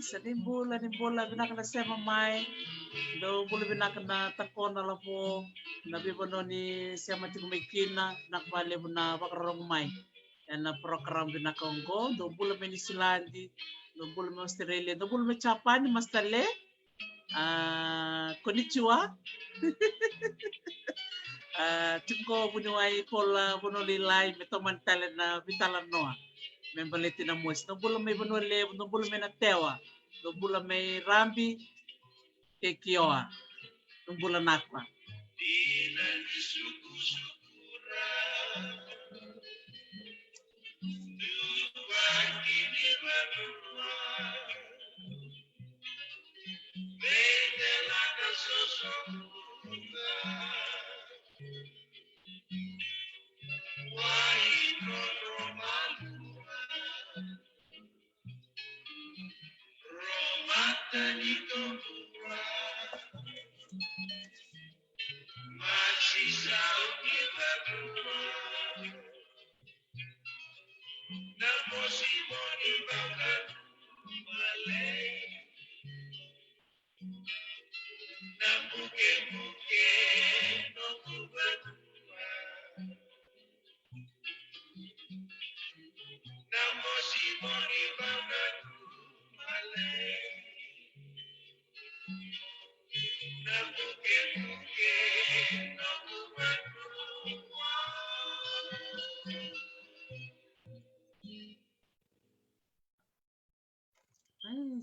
Sa nimbola binakasema mai do bulu binakana takona lapo na bibono ni sema tikumekina nakbale buna bakarong mai na program binakongo do bulu ni Silandi do bulu Australia do bulu Japani mastale konnichiwa tiko bunuai pola bunolilai metoman tale na vitalan noa membaleti na moes no bulu may bunole no bulu may na tewa no bulu may rambi e kioa no bulu nakwa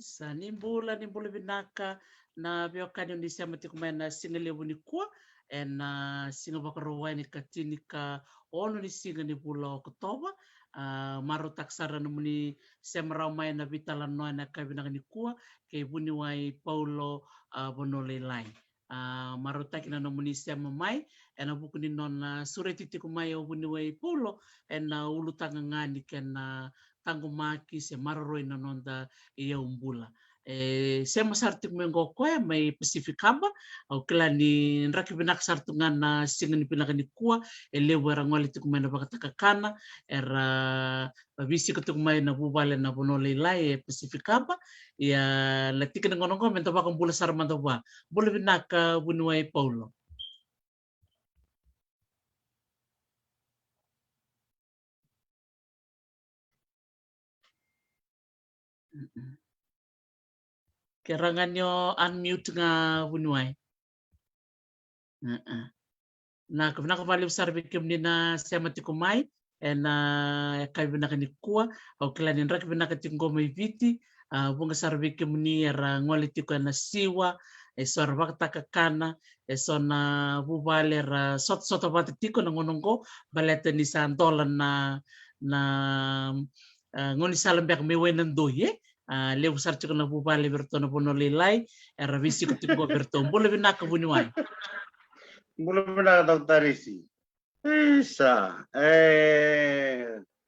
sa nimbula binaka na biokani ni sema tikumena singale buni kwa na singa bakarowa ni katini ka ono ni singa ni bula Oktoba maro taksara muni semra mai na vitala no na kabina ni kwa ke buni wai Paulo bonole lai maro takina no muni sema mai na buku ni nona sureti tikumai buni wai Paulo na ulu tanga ngani kena tango maki se maroroi na nonda ia umbula sema sartik mengo koe mai Pacific Hamba au kila ni nraki binak sartungan na singa ni pinakani kua lewa rangwali tukumena bakatakakana era babisi kutukumai na bubale na bonole lai Pacific Hamba ya latika na ngonongo menta bakang bula sarmanda ba bula binaka bunuai Paulo keranganyo unmute nga bunuai na kabina kabali besar bikim ni na sema tikumai na kabina kani kua au kila ni rak bina katinggo mai viti bunga sar bikim ni era ngoli tiku na siwa sor bakta kakana sona bubale ra sot bat tiko na ngonongo balete ni sandola na ngoni salam bek me wenan doye le besar tiku na bubale bertono bono lelai era visi katinggo bertono bole bina kabunuai Belum ada dokter isi. Isa.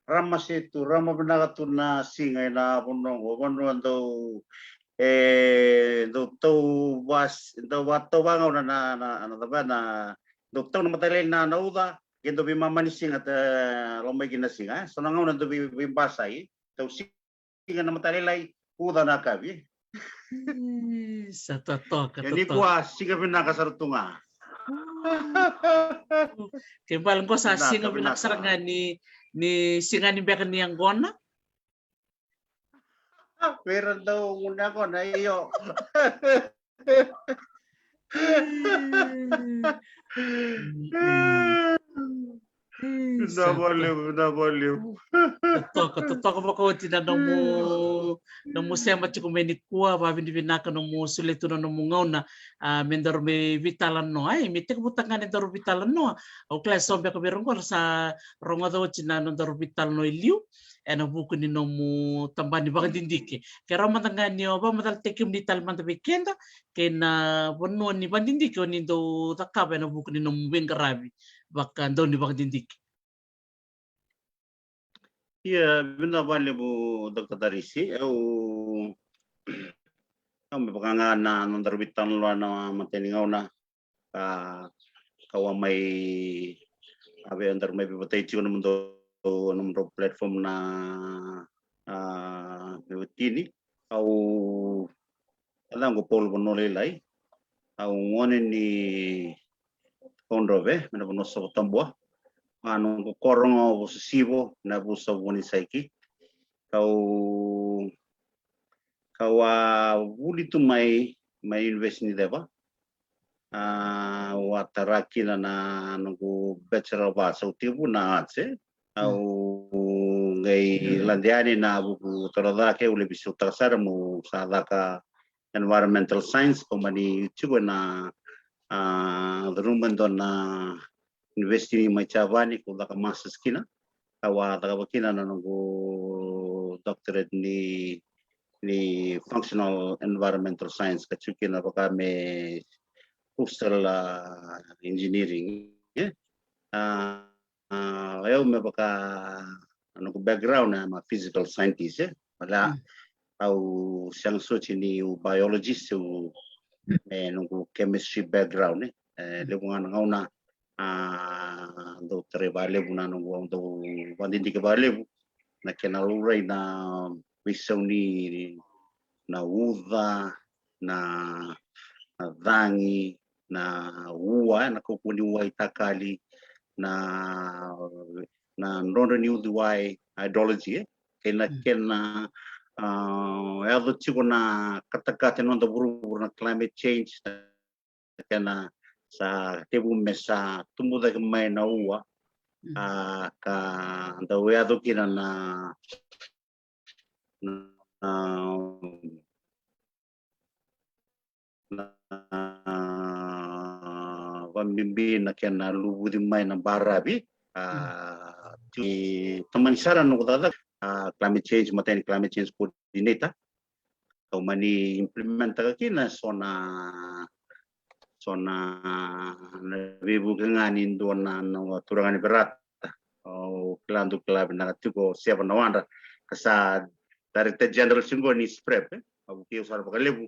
Rama situ, rama benar tu na singa na punong, punong tu tu was, tu waktu bangun na apa na, dokter na matalin na uda, kendo bima manising at lomay kinasinga, sonangaw na tu bimbasay, tu singa na matalilay uda na kabi. Satu toka, Yani kuah singa pinaka sarutunga. Kembali ko sa singa Pinaka. binaksarangan ni singa ni Bekan ni Anggona. Meron daw muna ko na iyo. Nabaliw. Totoo ba ko tina no mo sema chiko meni kuwa ba bindi binaka no mo suletu no mo ngauna mendor me vitalan no ai me tek butangan endor vitalan no o kla sombe ko berong ko sa ronga do tina no endor vital no iliu ena buku ni no mo tambani ba dindike kera matanga ni oba matal tekim di tal manta bekenda kena bonno ni bandindike ni do takaba ena buku ni no mo bengarabi baka ndo ni ba dindike. Iya, binabaliw mo Dr. Darisi. May pakangan na nung darbitan lo na mateningaw na kawa may abe andar may bibatay chiyo naman do platform na bibatini au alam ko pol bonolelay au ngonin ni kondrove na bono sa tambua anong ko korong posisibo na busa boni saiki kawa wulitu may invest ni deba wataraki na nunggu bachelor of arts utibu na atse au ngai landiani na buku torodake ule bisu tasar mu sadaka environmental science komani chugo na rumban na investi mai chavani ko daka masters kina kawa daka bakina na nunggu doctorate ni functional environmental science kachuki na baka me coastal engineering eu me baka ano ko background na physical scientist wala au siang sochi ni biologist me nung chemistry background lebungan ngauna do trebale buna nung do bandindi ke bale na kenalurai na wisau ni na uva na dhangi na ua na kupuni ua itakali na ndondo ni uduai ideology kena elo chiko na katakate nonda buru na climate change kena sa tebu mesa tumuda kemai na ua ka anda weado kina na pambimbing na kena lubu di mai na barabi di teman saran no dada climate change coordinator kau mani implement ka kina sona bebu ngani dona no turangan berat kelandu kelab na tuko siapa nawanda kasa Director General Singgo ni sprep abu kiyo sar bakalebu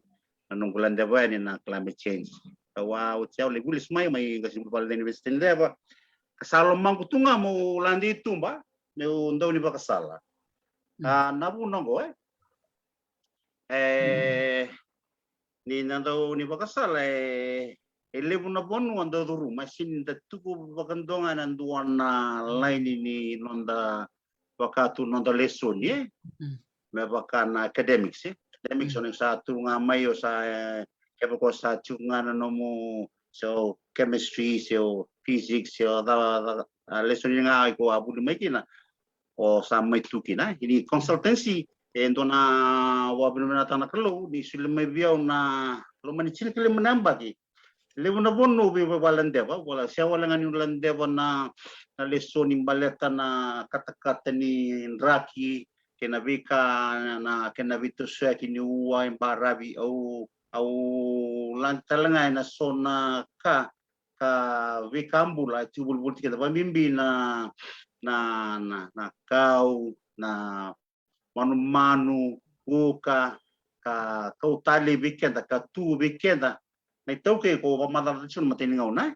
anong bulan deba ni na climate change kawa uciau le gulis mai kasi bupal den university deba kasalo mang kutunga mo landi tumba me undau ni bakasala nabu nongo ni nandau ni bakasala elebu na bonu ando duru masin da tuku bakandonga nanduana lain ini nonda wakatu nonda lesson me bakana academics academics on satu ngamayo sa kebo sa chunga no mo so chemistry so physics so da lesson nga ko abu makina o sa mai tukina ini consultancy endona wabna tana kelo di sulme biau na lo manicil kele menambaki lebu na bono be balandeba wala sia wala ngani landeba na lesson imbaleta na kata-kata ni raki kena vika na kena vitu sua kini ua barabi au lantalanga na sona ka vikambula tubul bulti kita pamimbi na kau na manu uka ka kau tali vikenda ka tu vikenda na tauke ko pamadar tsun matiningau na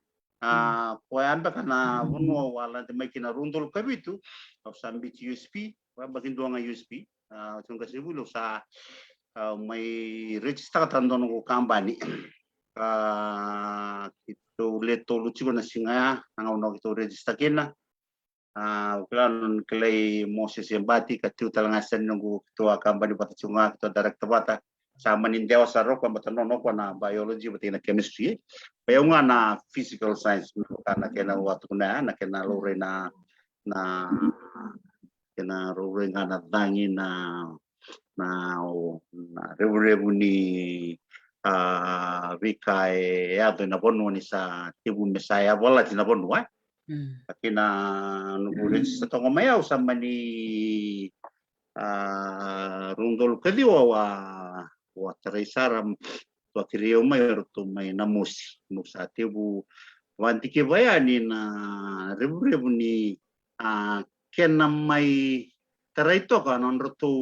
ko amba kana wono wala de makina rundul kabitu of sambi USP bagian doang USP chung kasi bulo sa may register tanto ng company itu leto lucu na singa nangaw itu register kina kailan kelai Moses Embati katiu talangasan nunggu ketua company bata cunga ketua director bata sama nindewa sarok kan bata nono na biology bata na chemistry bayunga na physical science karena kena waktu na kena lore na kena lore na tangi na rebu ni vikai ado na bonu ni sa tibu mesaya bola tina bonu Akina nubulit sa tongo mayaw sama ni rundol kadiwa wa taraisaram to kiriyo mayor to may namusi musa tibu wanti ke bayani na rebu ni kena may taraito ka non roto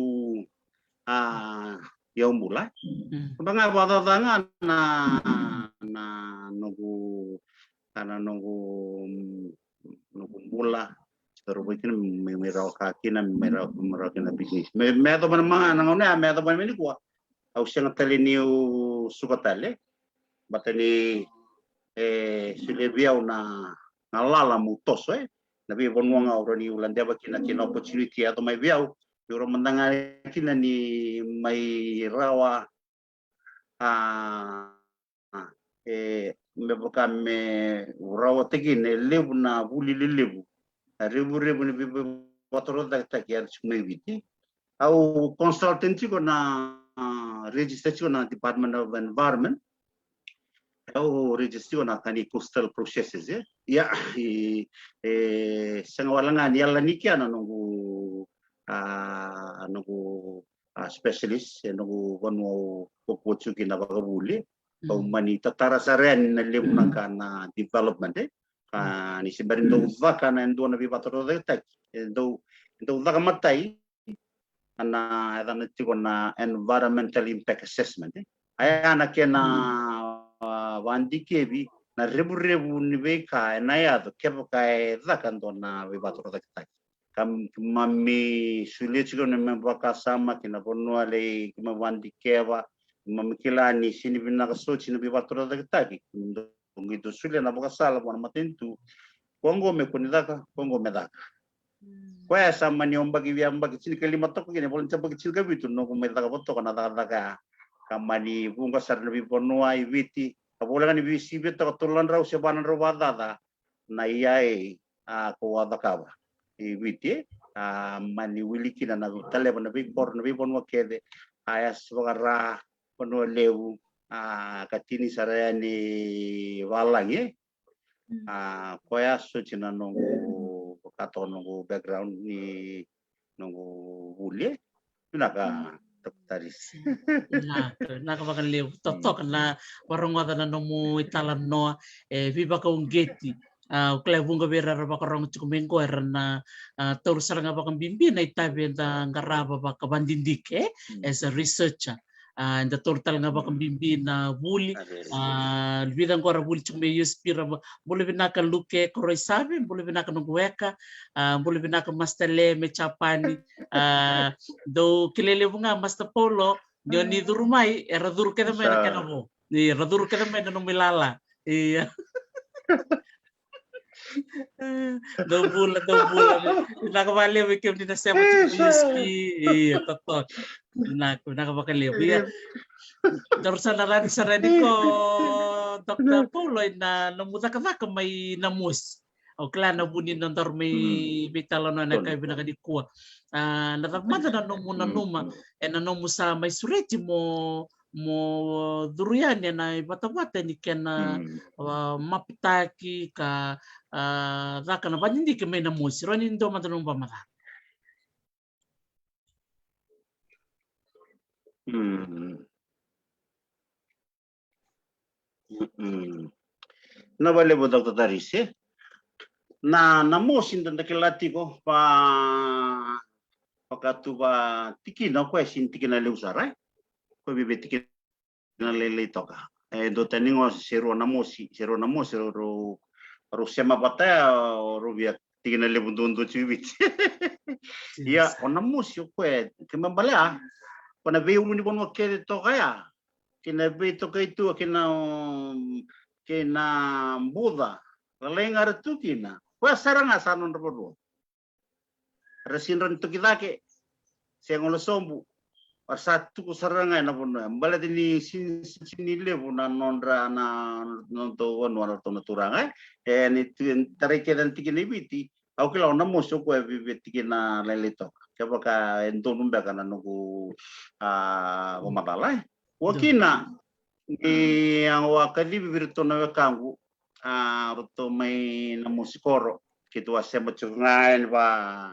yaw mula banga badadangan na nugu karena nunggu mula terus bikin merau kaki na merau kena bisnis. Mereka teman mana nangone mereka teman ini kuah. Aku sangat teliniu suka tali. Batani sulebia na ngalala mutos Nabi bonwang orang ni ulan dia bakina kina opportunity atau mai biau. Orang mendengar kina ni mai rawa me rawa tegin lebu na buli lebu rebu ni bibu watoro da takiar chumai biti au consultancy ko na register na Department of Environment au register na kani coastal processes ya sangawalangan yalla nikiana nunggu specialist nunggu kono popochu kina bakabuli mani tatara saren na lebu na development ni sebarin do vaka na ndo na bibatoro de tak do vaka matai ana adana tiko na environmental impact assessment aya na kena wandi kebi na rebu ni beka na ya do kebo kai vaka ndo na bibatoro de tak kam mami sulit ko na membaka sama kina ponua le kuma wandi keba mamikilani sini binakasochi na bibatoro da kitaki ngido sule na bokasala bwana matentu kongo mekunidaka kongo medaka kwa sama ni ombagi viambagi chini kelima toko kene bolon chapa kecil kabitu no medaka boto kana daka kamani bunga sar na biponua ibiti kabola ni bisi bito katulan raw sebanan raw dada na iyai ko wadakawa ibiti mani wiliki na tale na bipor na biponua kede ayas bagara penuh lewu katini sarayani walang koya sucina nunggu kato nunggu background ni nunggu bule tunaka taris naka bakal lewu totok na warung wada na nomu italan no viva ka ungeti Klebunga vera bakarong cukumengo erna taur saranga bakang bimbi na itabe da ngaraba baka bandindike as a researcher and the total nga bakang bimbi na buli bidang ko ra buli chume yuspira buli binaka luke koroy sabe buli binaka nungweka buli binaka mastele me chapani do kilele bunga master polo ndio ni durumai era duru kada me kana mo ni raduru kada me no milala iya do bulan nakabali wikim din sa mo yuski iya totok nakabakali iya Darusan narani sa ready ko Dr. Paulo na namuta ka may namus. O klano bunin ng may bitalo na kay binakadikuha. Natagmata na muna numa na nomu sa may sureti mo durian ya na bata-bata ni kena mapitaki ka zaka na ba hindi ka may namus. Ronin do matanong pamata. Na vale bo Dr. Taris na namosin dan dakilati ko pa pakatuba tiki na ko sin tiki na leusara ko bibe tiki na lele toka do taningo sero namosi ro sema bata ro via tiki na lebundo chubit ya onamosi ko ke mabala pana be ulu ni bon wakere to kaya kina be to kai tu kina Buddha lengar tu kina kwa saranga sanon rodo resinron tu kitake sengolo sombu satu ko saranga na bon balad ni sini levo na nondra na nonto wano to naturanga ni tarike dan tikini biti au kila ona moso ko biti kina lelito kapa ka ento numba kana nuku matala wakina ni ang wakali bibirto na kangu roto may na musikoro kitu asema chungain ba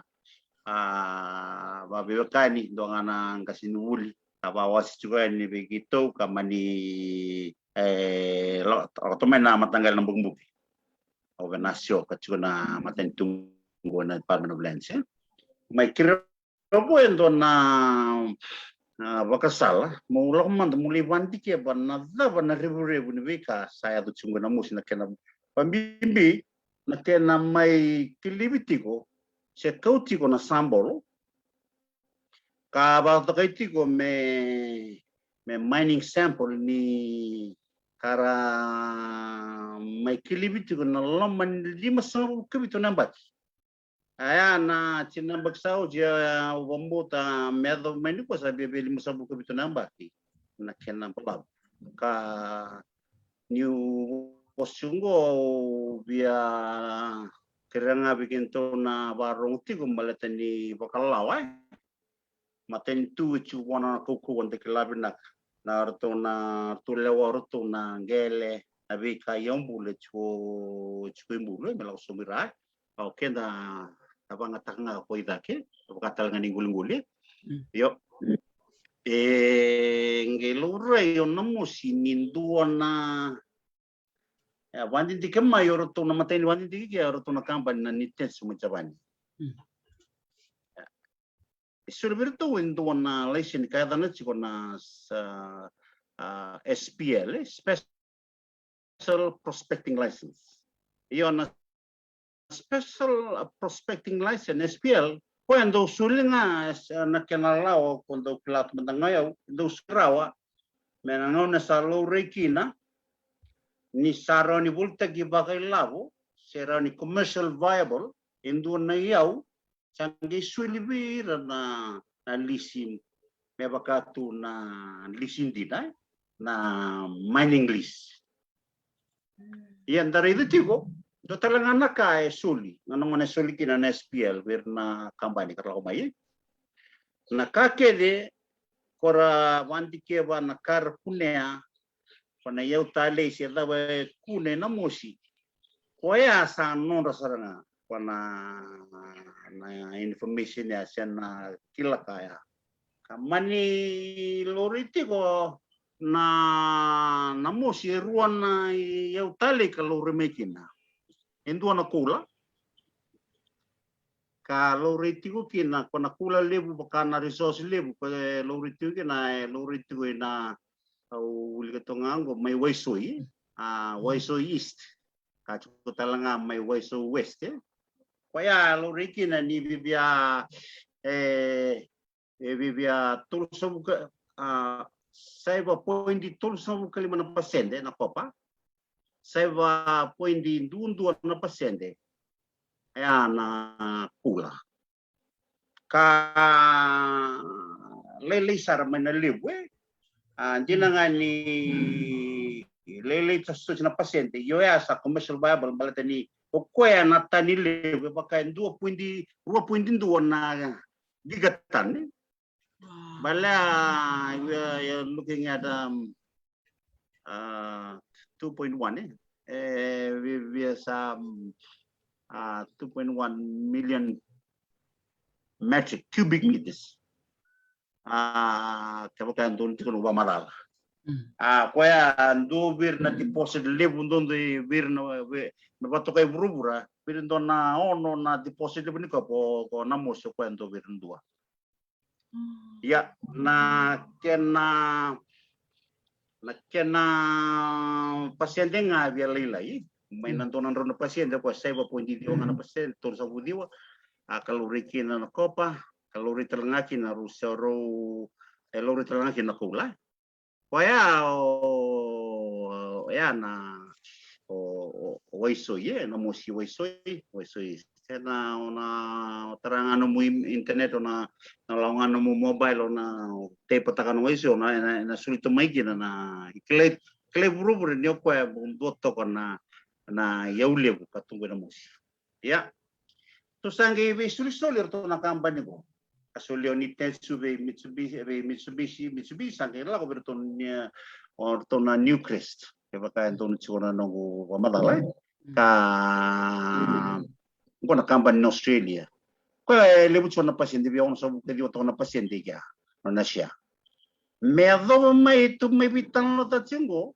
bewakani dongana kasinuli kabawas juga ni begitu kamani otomen na matanggal ng bumbuki o nasyo kachuna matentung na permanent may kira po endo na bakasal mulak man muli banti ke ban na ribu ni beka saya tu chungo na musi na kena pambimbi na kena may kilibiti ko se kauti ko na sambolo ka ba to kaiti ko me mining sample ni kara may kilibiti ko na laman 500 kubito nambat aya na cinambak sao dia wambuta medo meni ko sabi 500 kubito nambat na kena pelab ka new posungo via keranga bikin to na barong ti kumbalatan ni bakalawai maten tu chu wana kuku wante kelabina na arto na tulewa arto na gele abi ka yombule chu imbule melau sumira au kenda abanga tanga ko idake katal ngani ngul yo ngelure yo namo sininduana wandi di kema yoro to na mateni wandi di ke yoro to na kampani na nitten sumacabani Surbirto windu na license kaya na chiko na SPL Special Prospecting License. Iyon na Special Prospecting License SPL kwendo sulinga na kenalao kwendo kilat mandangayaw do surawa menangaw na sa low rekina ni saro ni bulta gibakay labo sera ni commercial viable indu na yaw sangi sulibir na lisim mebakatu na lisim dina na mining lease yan dari itu tiko do talagang naka suli nanong na suli kina na SPL wir na kampanya karla kumayi nakakede kora wandike ba nakar kunea pana yau tale si da kune na mosi koya sa non rasaranga pana na information ya sana kila kaya kamani loriti ko na mosi ruan na yau tale kalau remekina endu na kula kalau ritigo kina kona kula lebu bakana resource lebu ko loritigo kina loritigo na au ligatongango may waisoi waisoi east kacu talanga may waiso west kaya lorikina ni bibia bibia tulso saiba pointi tulso 5% na kopa saiba pointi dundu na pasende ya na kula ka lele sar manaliwe dinangan ni lele tasto na pasyente yo ya sa commercial viable balatani o kuya na tanile baka 2.2 na gigatan bala we are looking at 2.1 we are some 2.1 million metric cubic meters kabakan doon tiko no maral kuya ando bir na deposit lebu doon bir na bato kay burubura bir doon na ono na deposit lebu ni ko na mo so kwento bir ndua ya na kena pasyente nga biya lilay may nantonan ron na pasyente ko sa 7.2 nga na pasyente tur sa budiwa kaloriki na kopa kalori talangaki na rusero lori talanga kina kula waya ya na waiso ye na mosi waiso na ona teranga no internet ona na launga no mobile ona te patakan waiso na sulito mai kina na kle buru ni kwa boto kana na yaule patunga na mosi ya to sange ve sulisoli to na kampanye ko asolio ni tetsu ve Mitsubishi sange la ko bertonia orto na Newcrest ke baka enton chona no wamadala ka ngona kampanye in Australia ko lebu chona paciente vi on so ke dio tona paciente ya no nasia me do mai tu me vitan no tatsingo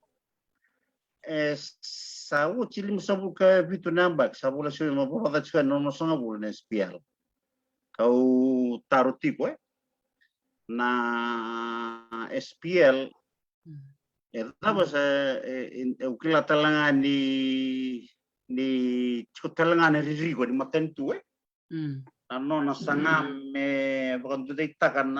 sau chilim sabu ka vitu nambak sabu la sio mo boda chua no songa bul na espial kau taruh tipo na SPL etapa sa ukila talanga ni talanga ni Rigo di matentu ano na sangame bukan tu itakan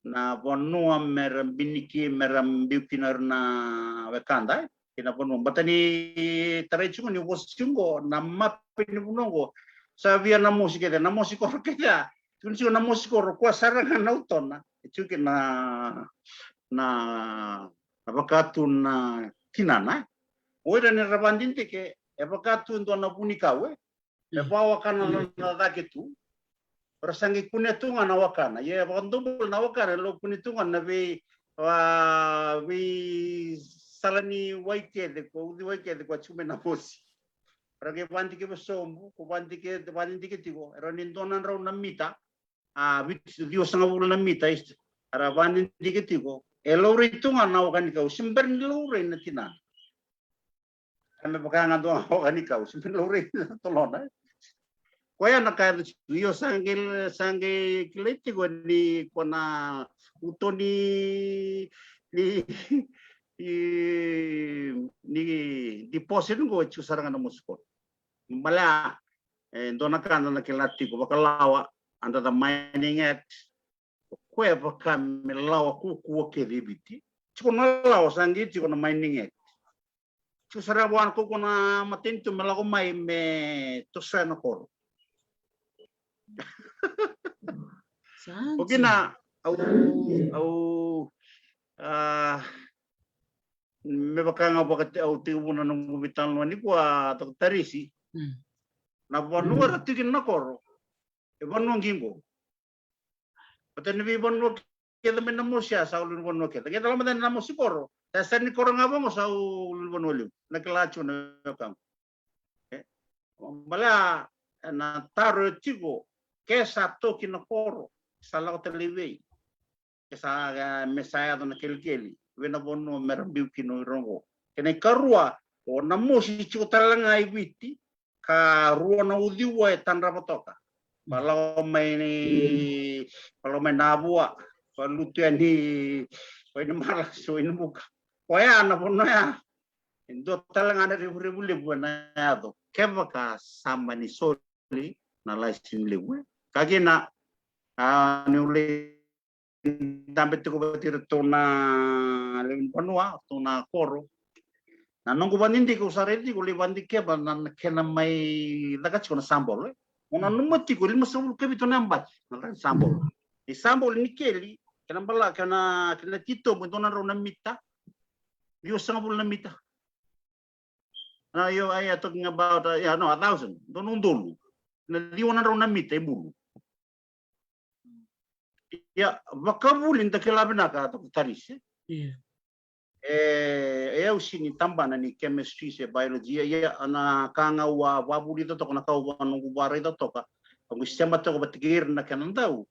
na bonua meram biniki meram biukinar na wekanda kina bonua batani tarechu ni wosungo na mapini bunongo sabia na musika kita tunsi na musiko kwa saranga na utona chuki na abakatu na kinana oira ni rabandinte ke abakatu ndo na bunika we bawa kana na daketu rasangi kunetunga na wakana ye abandobul na wakana lo kunitunga na we salani waike de ko chume na posi rage bandi ke besombu ko bandi ke tigo ranin donan raw na mita Dio sanga na mita ist arabani digitigo elori tunga na organika simber lore na tina kami bakanga do organika simber lore tolona koya na kaya dio sange kiletigo ni kona utoni ni deposit go chusaranga na musko mala dona kana na kilatigo bakalawa under the Mining Act, kwe baka melawa kuku ke ribiti. Chiko na lawa sangi chiko na Mining Act. Chiko sarabuan ko na matinto melago mai me tosya na koro. Okay na me baka nga baka au tibu na nung bitan lo ni kwa tarisi. Na buwan wala tigin na koro. Bonno ngimbo pateni vi bonno ke de menamo sia saul bonno ke ke dalam den namo sikoro dasar ni korong abo saul bonno lu na kelachu na kam bala na taro tigo ke sa toki na koro sala televi ke sa mesaya na kelkeli wena bonno merambiu kino rongo kene karua o namo si chutalanga ibiti ka ruo na udiwa tanra potoka kalau main nabua kalau tuan ni malah so ini buka koya anak pun ya itu talang ada ribu na itu kebaka sama ni soli na laisin lebu kagena ni ule dambe tu batir tuna lewin panua tuna koro na nunggu banding di kusareti kuli banding ke banan kena mai dagat kona sambol Una numati ko lima sa ke bito nambat na sambol. Di sambol ni keli kana bala kana tito mo dona ro na mita. Dio sambol na mita. Na yo I talking about 1,000. Don undulu. Na dio na ro na mita ibulu. Ya vakabulin ta kelabna ka to taris. Eu sini tambana ni chemistry se biology ya ana kanga wa buli to na ka wa no gubare to ka ang sistema to batigir na kanan daw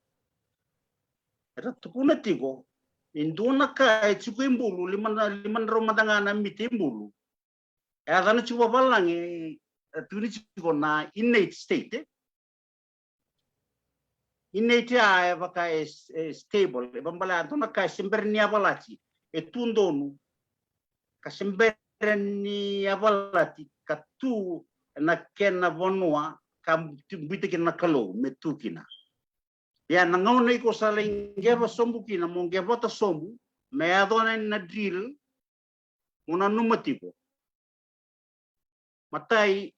era to kuna tigo induna ka etsuko imbulu liman romadanga na mitimbulu era na chuba balang tuni chigo na innate state innate ya baka stable bambala to na ka simbernia balachi etundonu kasemberani avalati katu na kena bonua kam bitike na kalo metukina Ya nangauna iko saling geva sombu kina mong geva ta sombu me adona na drill una numatiko. Matai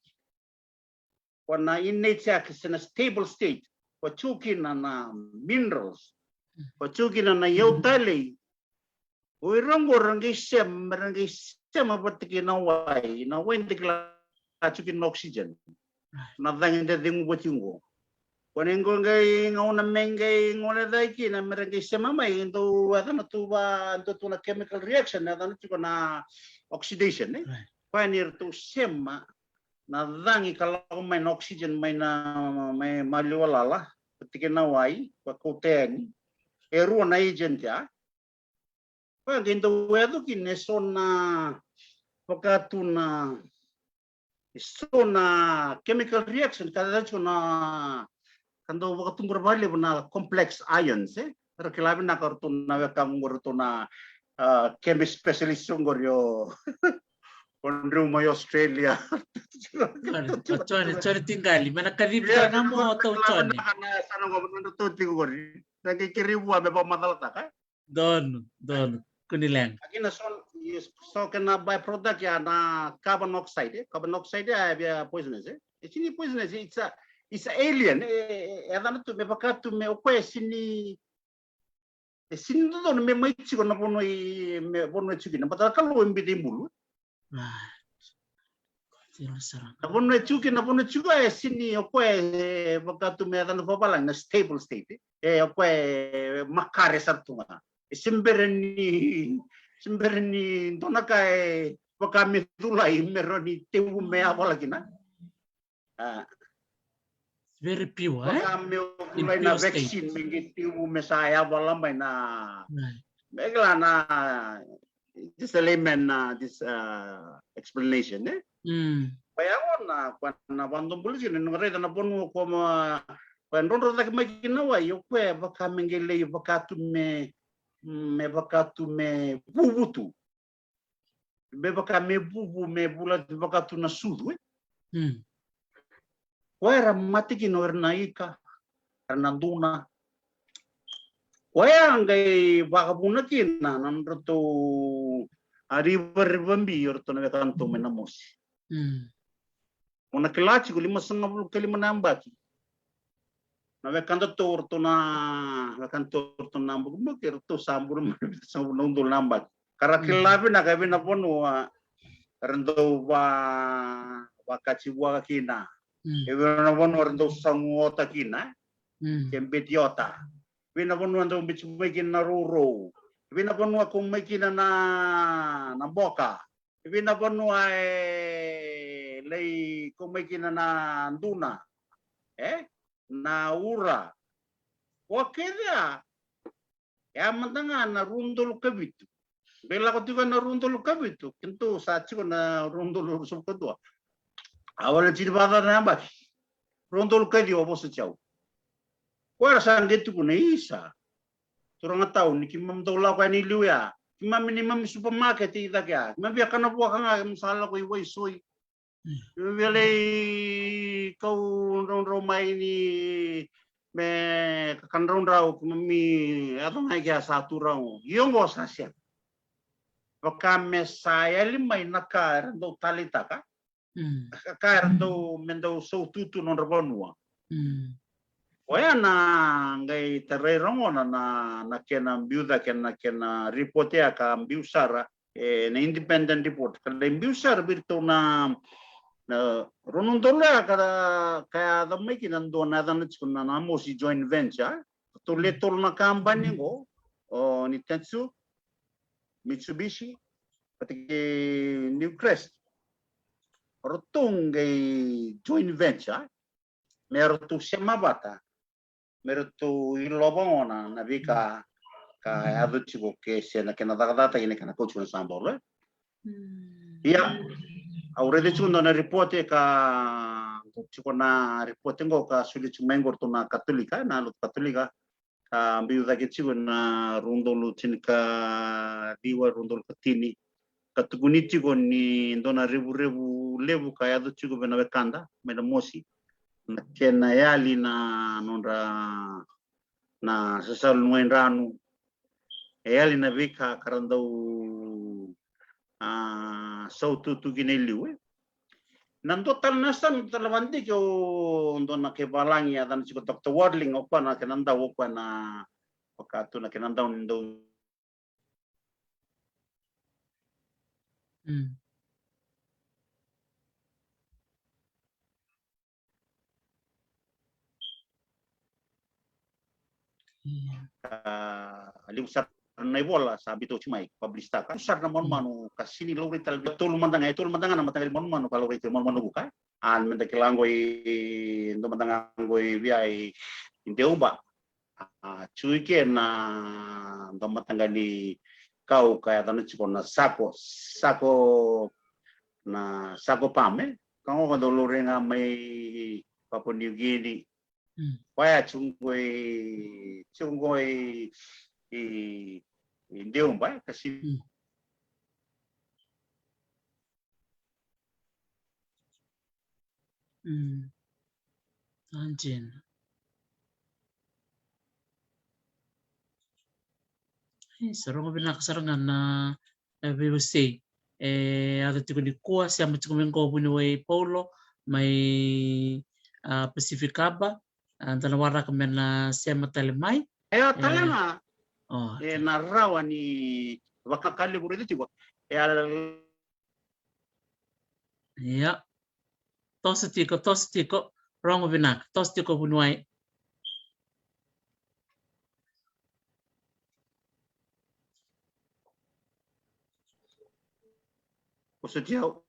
wana in nature is in a stable state. Pachukina na minerals. Pachukina na yautale. Uirango rangi sem abatiki na wai na wentikla chukin oxygen. Na dangin de dingu botingo. Kwanengo ngai ngauna mengai ngona daiki na merangi sema mai into adana tuba into tuna chemical reaction adana tuba na oxidation Kwanir tu sema na dangi kalau main oxygen main mai maliwala ketika na wai pakuteni eru na agent ya pa ginto wedo kinesona pakatuna sona chemical reaction kada chuna kando waktu berbalik na complex ions terkelabi na kartuna wekam ngurtuna chemist specialist ngoryo Pondru mai Australia. Chone tinggali mana karibu kana mo atau chone. Sana ngomong tu tingori. Lagi kiribu abe pa matal tak Don kunilang. Agina so kena byproduct ya na carbon oxide. Carbon oxide ya poisonous Sini poisonous it's a alien. Adana tu me pakatu me okwe sini tu me mai chiko na bono chiki na patala kalau mbiti mbulu. Napono chuka sini okwe wakatu me adana papala na stable state okwe makare sartunga simbereni donaka wakami tulai meroni tewu me apala kina very pure wakami tulai na vaccine mengi tewu me saya wala mai na megla na this layman this explanation Payawan na bandung polisi ni ngare na ponu como pandon rota ke makina wa yo kwe baka mengele bakatu me bubutu be baka me bubu me bulat bakatu na sudu wa era matiki no ernaika Hernanduna wa ngai bakabuna kina nanroto river bambi orto na kanto menamosi Una kelachi kuli masanga bulu kali manambaki. Na vekanda torto na mbuku kerto samburu samburu nundul nambaki. Kara kelabi na kabi na ponu rendo wakachi wakina. Ewe na ponu rendo sanguota kina. Kembetiota. Ewe na ponu rendo bichumeki na ruro. Ewe na ponu akumeki na boka. Ewe na ponu lei kumekina na nduna na ura wakeda ya matanga na rundul kabitu bela kotika na rundul kabitu kintu sachi na rundul sub kedua awal ciri bada na ba rundul kadi obosu chau wara sangetu kuna isa turang tahu ni kimam dola kwa ni luya kimam minimum supermarket ita kya kimam biya kana buah kanga misala ko iwai soy Vele kau romai ni me kan rau kami atau ngai kia satu rau yongo sasia wakame saya lima nakar do talita ka kar do mendo so tutu non rabonua Oya na ngai terrei rongo na kena biuda kena reportea ka biusara na independent report kada biusara birto na Ronondola kaya damai kinando na chuna na mosi joint venture to letol na company go Nitetsu Mitsubishi pati Newcrest rotong joint venture meron semabata meron ilobona na vika ka aduchigo ke sena kena data ini kana coach na sambol ya Aurede chunda na report ka chikona report ngo ka suli chumengor to na katolika na lut katolika ka biuda ke chikona rundolu ka diwa rundol katini katuguni chikoni ndona rebu lebu ka yadu chiko bena bekanda mena mosi na kena yali na nonra na sasalungain ranu ali na vika karandau saututu giniliu nando tal nasan talawanti ko ndo na kebalangi adan siko Dr. Wadling opa na kenanda opa na wakatu na kenanda ndo aliu sar na bola sabi to chimai publista kan sar na mon manu kasini lo rital betul mandang na matang mon manu kalau rital mon manu buka an menda kilangoi ndo mandang ngoi biai indeumba chui ke na ndo matangani kau kaya tanu chiko na sako pame kau ko do lorenga mai Papua New Guinea Waya chungoi indeumba kasi Anjin. Sarong binakasarangan na BBC. Ada tigo ni kuwa siya machikumengo bunuway Paulo may Pacificaba tanawara kami na siya matalimay. Ayo talanga. Oh. Narawa ni wakakali buriti tigo. Ya. Tos tiko wrong binak. Tos tiko bunuway. Kusujau.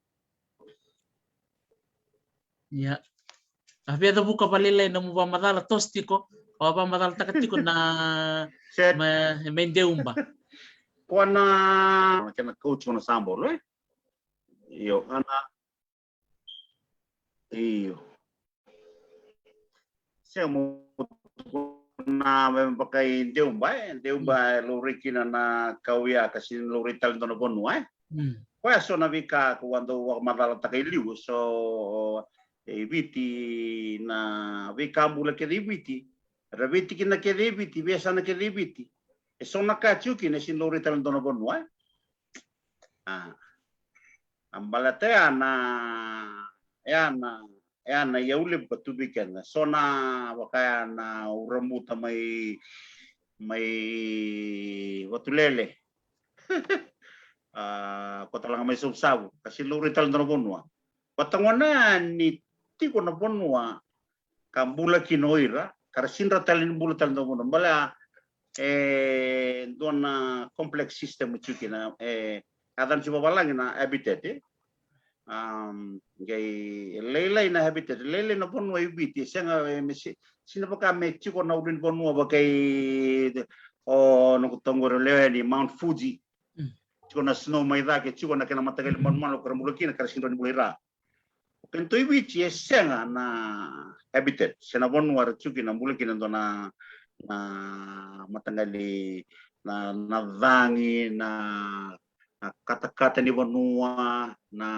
Ya. Habia da buka palilay na mubang madala tos tiko. O ba madala takatiko na mendeumba. Kuana kena coach na sambol Iyo iyo. Saya mau na pakai deumba lurikina na kawia kasi lurital dono bonua Kwa so na vika kuando madala takiliu so eviti na vika bula ke eviti raviti kina ke eviti biasa na ke eviti so na kachuki na sin lurital dono bonua ambalate ana yaule batubikana sona wakaya na uramuta may watulele kota lang may subsabu kasi lurital na bonwa patangwana ni tiko na bonwa kambula kinoira karasinra talin bulatal na bonwa bala doon na complex system chukina adan si babalang na habitat gay lelay na habitat lelay na ponwa ibiti siya nga sino pa kami chiko na ulin ponwa ba kay nagutongoro lewe ni Mount Fuji chiko na snow may dake chiko na kinamatagal monmano karamulaki na karasindo ni bulira kento ibiti siya nga na habitat siya na ponwa chuki na bulaki na doon na matangali na nadangi na kata-kata ni Vanua na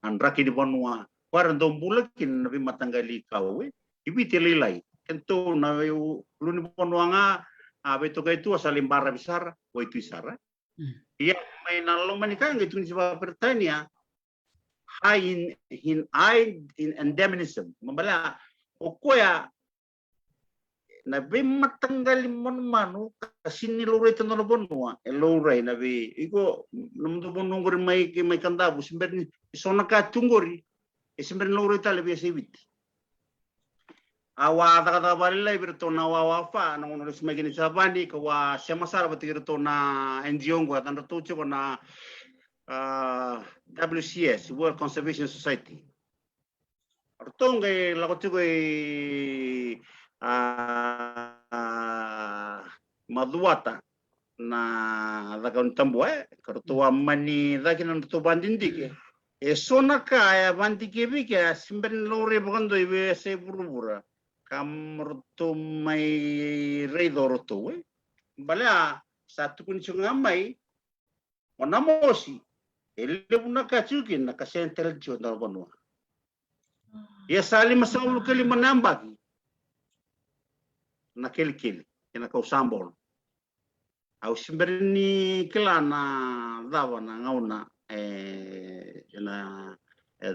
andraki ni Vanua para ndo bulakin nabi matanggali kawe ibiti lilay kento na luni Vanua nga beto kay tu asalimbara bisara o itu isara iya may nalomanikan gitu ni sa Britania high in endemism mambala o kuya nabi matanggali manu kasi nilurito na bonua eluray nabi iko namdo bonungori may kandabu simber so nakatungori simber nilurito labi sibit awa kata balilay birto na wawafa nang unos may ginisabani kawa siya masara batigirto na NGO ko atan ratucho ko na WCS World Conservation Society artong kay lakotu koy maduata na dagan tambue kartua mani dakin to bandindik sona kaya bandike bike simben lore bugando ibe se burubura kamurto mai reidor to bala satu kun sungamai onamosi ele buna kachukin na kasentel chona bonwa ya sali masaul kali manambagi na kilikili kina kau sambol au simberini kila na dawa na ngauna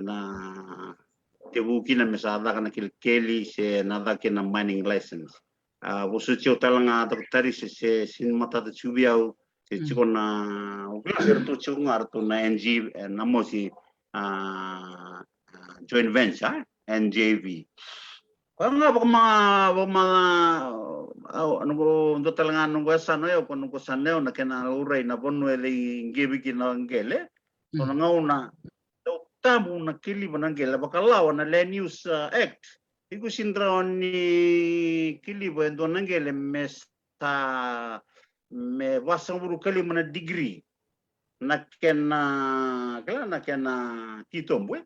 na tebu kina mesada kana kili se nada kina mining license usucio talanga tari se sin mata de chubiau se chikona ukla tu chungar tu na NG namosi joint venture NJV Kanga baka ano do talanga nung sano yo kung ko saneo na kena uray na bono ele ngebi kina ngele so na ngauna tamu na kili banangela baka lawa na Land Use Act iku sindra ni kili bo endo nangele mesta me wasang buru kali mana degree na kena titombwe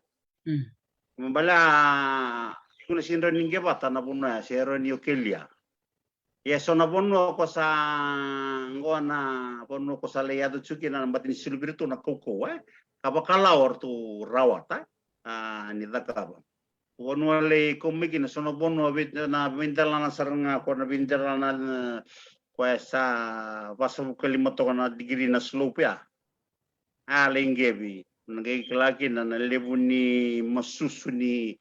mbala kuna sindra ninge bata na buna sero ni okelia ya sona bono ko sa ngona bono ko sa leya do chuki na batin silbirito na koko kabakala ortu rawata ni dakaba bono le komiki na sona bono na bintala na saranga ko na bintala na ko sa wasu kalimato na digiri na slope ya alengebi ngai klaki na lebu ni masusu ni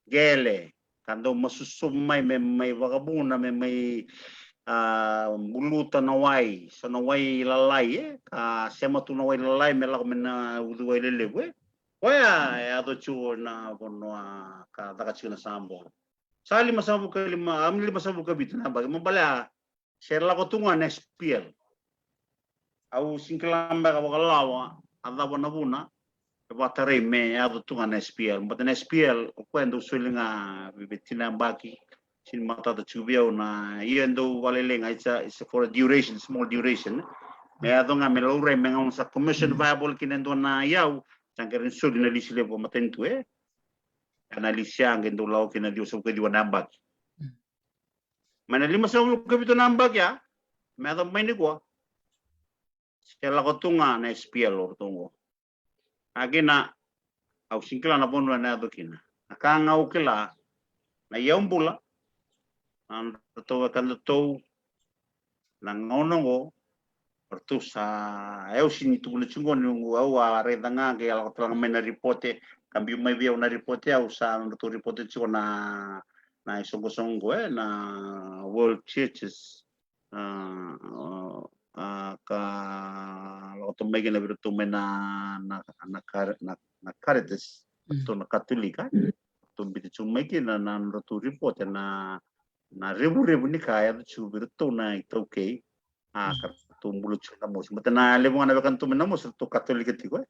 gele kando masusu mai vagabuna mai buluta na wai so na wai lalai sema tu na wai lalai melak mena udu wai lele ya do chu na bono ka daga chu na sambo sali masabu kalima amli masabu kabit na bagi mabala share la ko tunga next PL au singklamba ka bakalawa ada bona buna batare me ya do tunga SPL but an SPL kwendo sulinga bibitina baki sin mata da chubia na yendo walelenga it's for a duration small duration me ado nga melore me nga sa commission viable kinendo na yau sangkerin sulina lisile bo matentu analisia ngendo lao kina dio so kedi wanambak mana 5 kabito nambak ya me ado maini ko sela ko tunga na SPL or tungo agena au singkila na bono na dokina akanga ukila na yambula an to kan to na ngono pertu sa eu sini tu bulu chungo nungu au are danga ke ala tlang mena reporte kambi mai bia una reporte au sa tu reporte chona na songo na world churches ka lo to mege na virtu mena na Caritas to na Katolika to biti chumeki na tu report na rebu ni kaya tu virtu na ito okay ka tu bulu chuna mo mata na lebo na kan tu mena mo to Katolika ti ko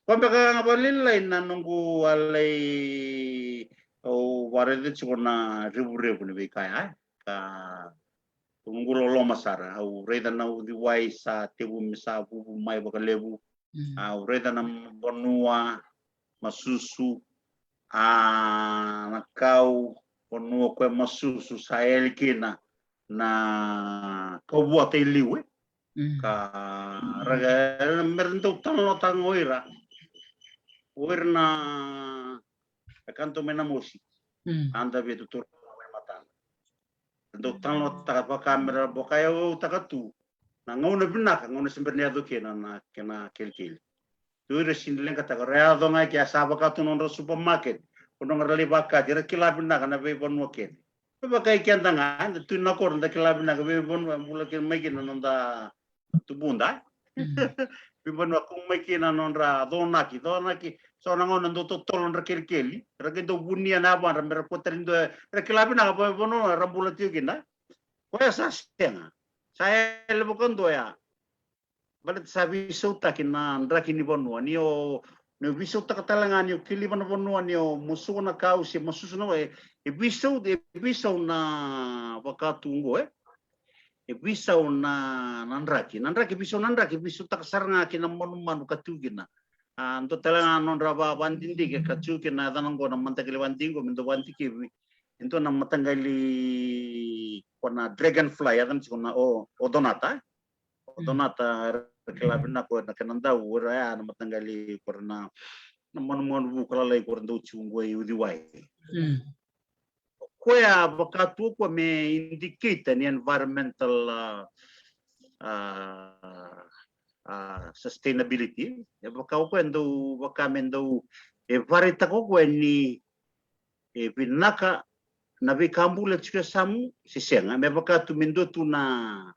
baka ngabalin lain na nunggu alai o warede chuna rebu ni kaya ka Tunggulo lo masara au reda na di wai sa tebu misa bubu mai baka lebu au reda na bonua masusu nakau bonua kwe masusu sa elkina na kau buat liwe ka raga merento talo tangoira oirna kanto mena mosi anda betu tur do talo taka kamera bokayo takatu na ngona binak ngona sembernia do kena kelkel tu resin lenga taka rea do ngai kia saba ka tu non supermarket kono ngarali baka jere kila binak na be bon moket bakai kian tanga tu na kor nda kila binak be bon bula ke meki non da tu bunda be bon ko meki na non ra do naki so na ngona do tolon ra kelkeli ra ke do bunia na ban ra mer poterindo ra kila binak be bon ra bula tiu kina Kaya sa siya saya lebukan do ya. Balit sabi suta kina ndra kini bonua niyo no biso takatalangan niyo kili man bonua niyo muso na kausi masuso na ibiso na wakatunggo ibiso na nandraki biso takasar nga kina monuman katugina. Anto talangan non raba bandindi ke kachukin na tanong ko na mantakili bandingo minto bandiki itu na matanggali kona dragonfly akan sikona odonata kelabina ko na kananda ura ya na matanggali korna na mon bukala lay korna do chungwe yudi wai koya bakatu ko me indicate ni environmental sustainability. Ya bakau ko endo bakamendo varita ko ni vinaka na vikambula chika samu sisenga me bakatu mendo tu na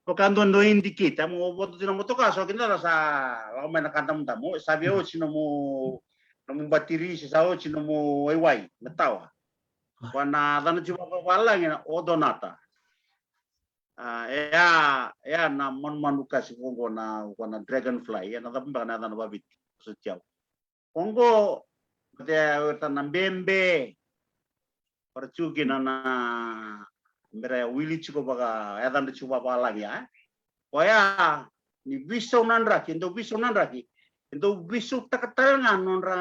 bakando ndo indicate amo boto tina motoka so kinda sa la mena kantam tamo sabe o chino mo no batiri sa o chino mo wai metawa wana dana chuba wala ngina odonata ya na mon manuka si kongo na wana dragonfly ya na tamba na dana babit so chao kongo de tanambembe percuki na mbere wili chiko baga ya dana chuba wala ya waya ni biso nandraki ndo biso nandraki ndo biso takatalanga nonra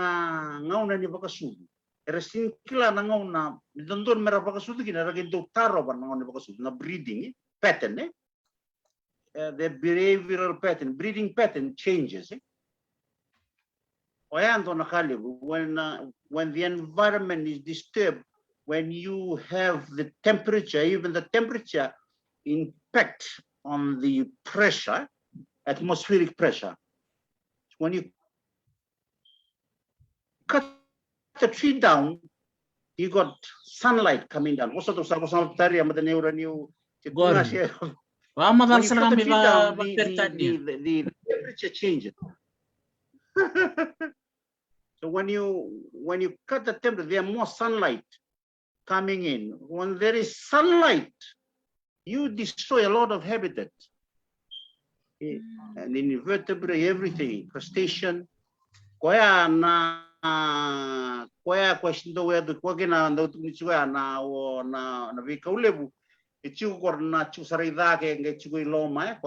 ngauna ni bakasudu eresinkila na ngauna ndondon mera bakasudu kina ragi ndo taro ban ngauna bakasudu na breeding pattern the behavioral pattern breeding pattern changes waya ndo nakali when the environment is disturbed when you have the temperature even the temperature impact on the pressure, atmospheric pressure. When you cut the tree down, you got sunlight coming down. Also, the temperature changes. So when you cut the temperature, there are more sunlight coming in. When there is sunlight, you destroy a lot of habitat. And in invertebrate, everything, crustacean. Koya question the way the Kogina and the Tunichua na Vikaulebu, the Chukor na Chusarida and get you loma,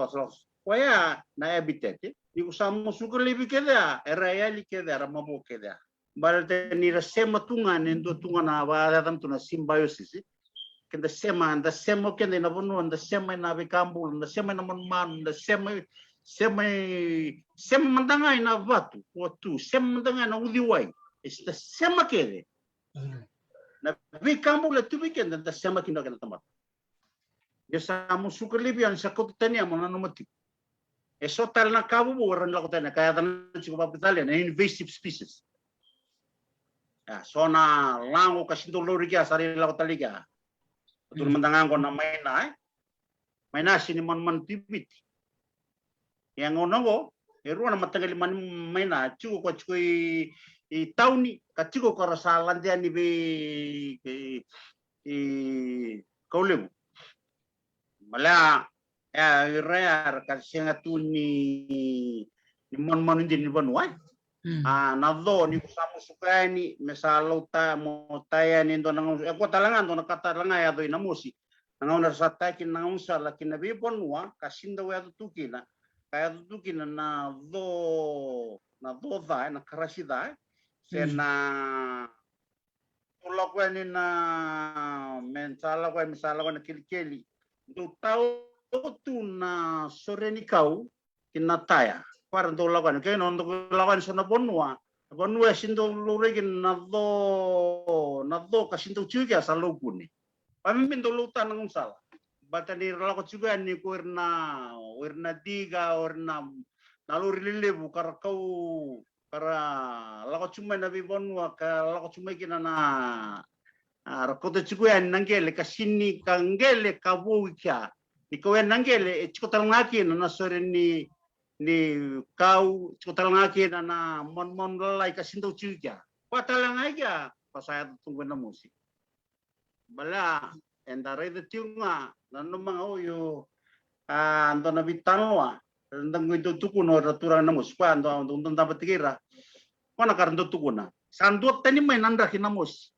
Koya na habitat. You some Sukulibi Keda, a Rayali Keda, a Mabo Keda. But then need a sematunga and do Tungana, rather than a symbiosis. Can the same can the Navunu and the same in Navikambu and the same in Man, the same mandanga in Avatu or two, same mandanga in Udiway. It's the same kede. Navikambu let 2 weekend and the same kindergarten. Yes, I'm Sukalibi and Sakotania mononomati. A sotal Nakabu or Lakotana, Kayadan, an invasive species. Sona Lango Casino Loriga, Sari Lakotaliga. Turun mendangan ko na may na siniman tibit yang ono ko ruan na matagal man may na chuko ko chukoy tauni kachuko ko rasalan dia ni kaulim mala rare kasi nga tu ni mon hindi ni banwa nado ni kusamo sukani mesalo ta mo taya ni ndo nang ako talangan ndo nakatalanga ya do inamusi nang ona sa takin nang unsa lakin na bibonwa kasinda wa tukina kaya tukina na do da na karasida sena tulak wa ni na mensala ko na kilikeli do tao tu na sorenikau kinataya parang do lawan kaya non do lawan sa bonua sindo lurigin na do kasinto chuga sa luguni pamimin do lutan ng sala bata ni lako chuga ni ko irna diga orna nalurili bukar kau para lako chuma na bonua ka lako chuma kinana rakoto chuga nangele kasini kangele kabuika ikaw nangele chikotal ngaki na soreni ni kau kotalangaki na mon lalai kasinto chuja patalangaya pasaya tunggu na musik bala endare de tiunga nanu mga oyo ando na bitanwa ndang ito tukuno ratura na musik pa ando dapat tikira pana karando tukuna sandot tani may nanda kinamos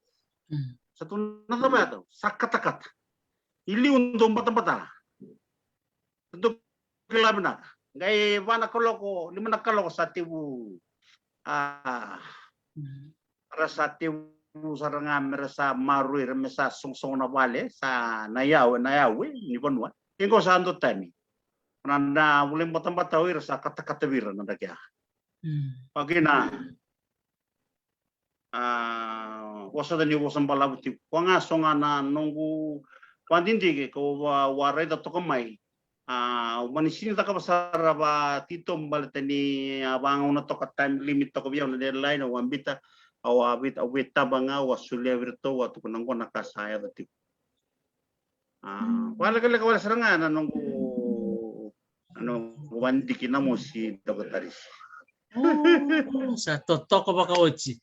sa tunang tabato sakatakat ili undong bata-bata ito kilabna Gay wana koloko lima nakaloko sa tibu rasatibu sarangam rasa marui remesa songsong na wale sa nayawe ni bonwa ingo sa ando tani nanda mulai batang-batawi rasa kata-kata wira nanda kya pagina wasa ni wasan balabuti wanga songa na nongu pandindi ko warai da tokamai manisini taka basara ba tito mbalatani abang una toka time limit toko biya na deadline o ambita o awita banga wasulia virto watu kunangko nakasaya dati wala wala seranga na nongu wandi kinamo si Dr. Taris. Sa totoo baka ochi.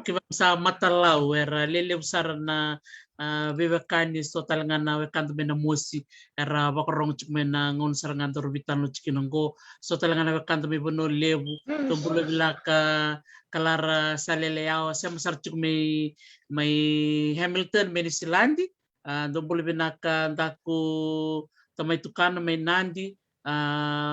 Kiba sa matalau era lele usara na bebekani so talanga na wekanto mena mosi era baka rong chuk mena ngon sarangan to rubitan lo chikinongo so talanga na wekanto me bono lebu tumbulo bilaka kalara salele yao sama sar chuk may Hamilton may Silandi tumbulo binaka ndaku tamay tukano may Nandi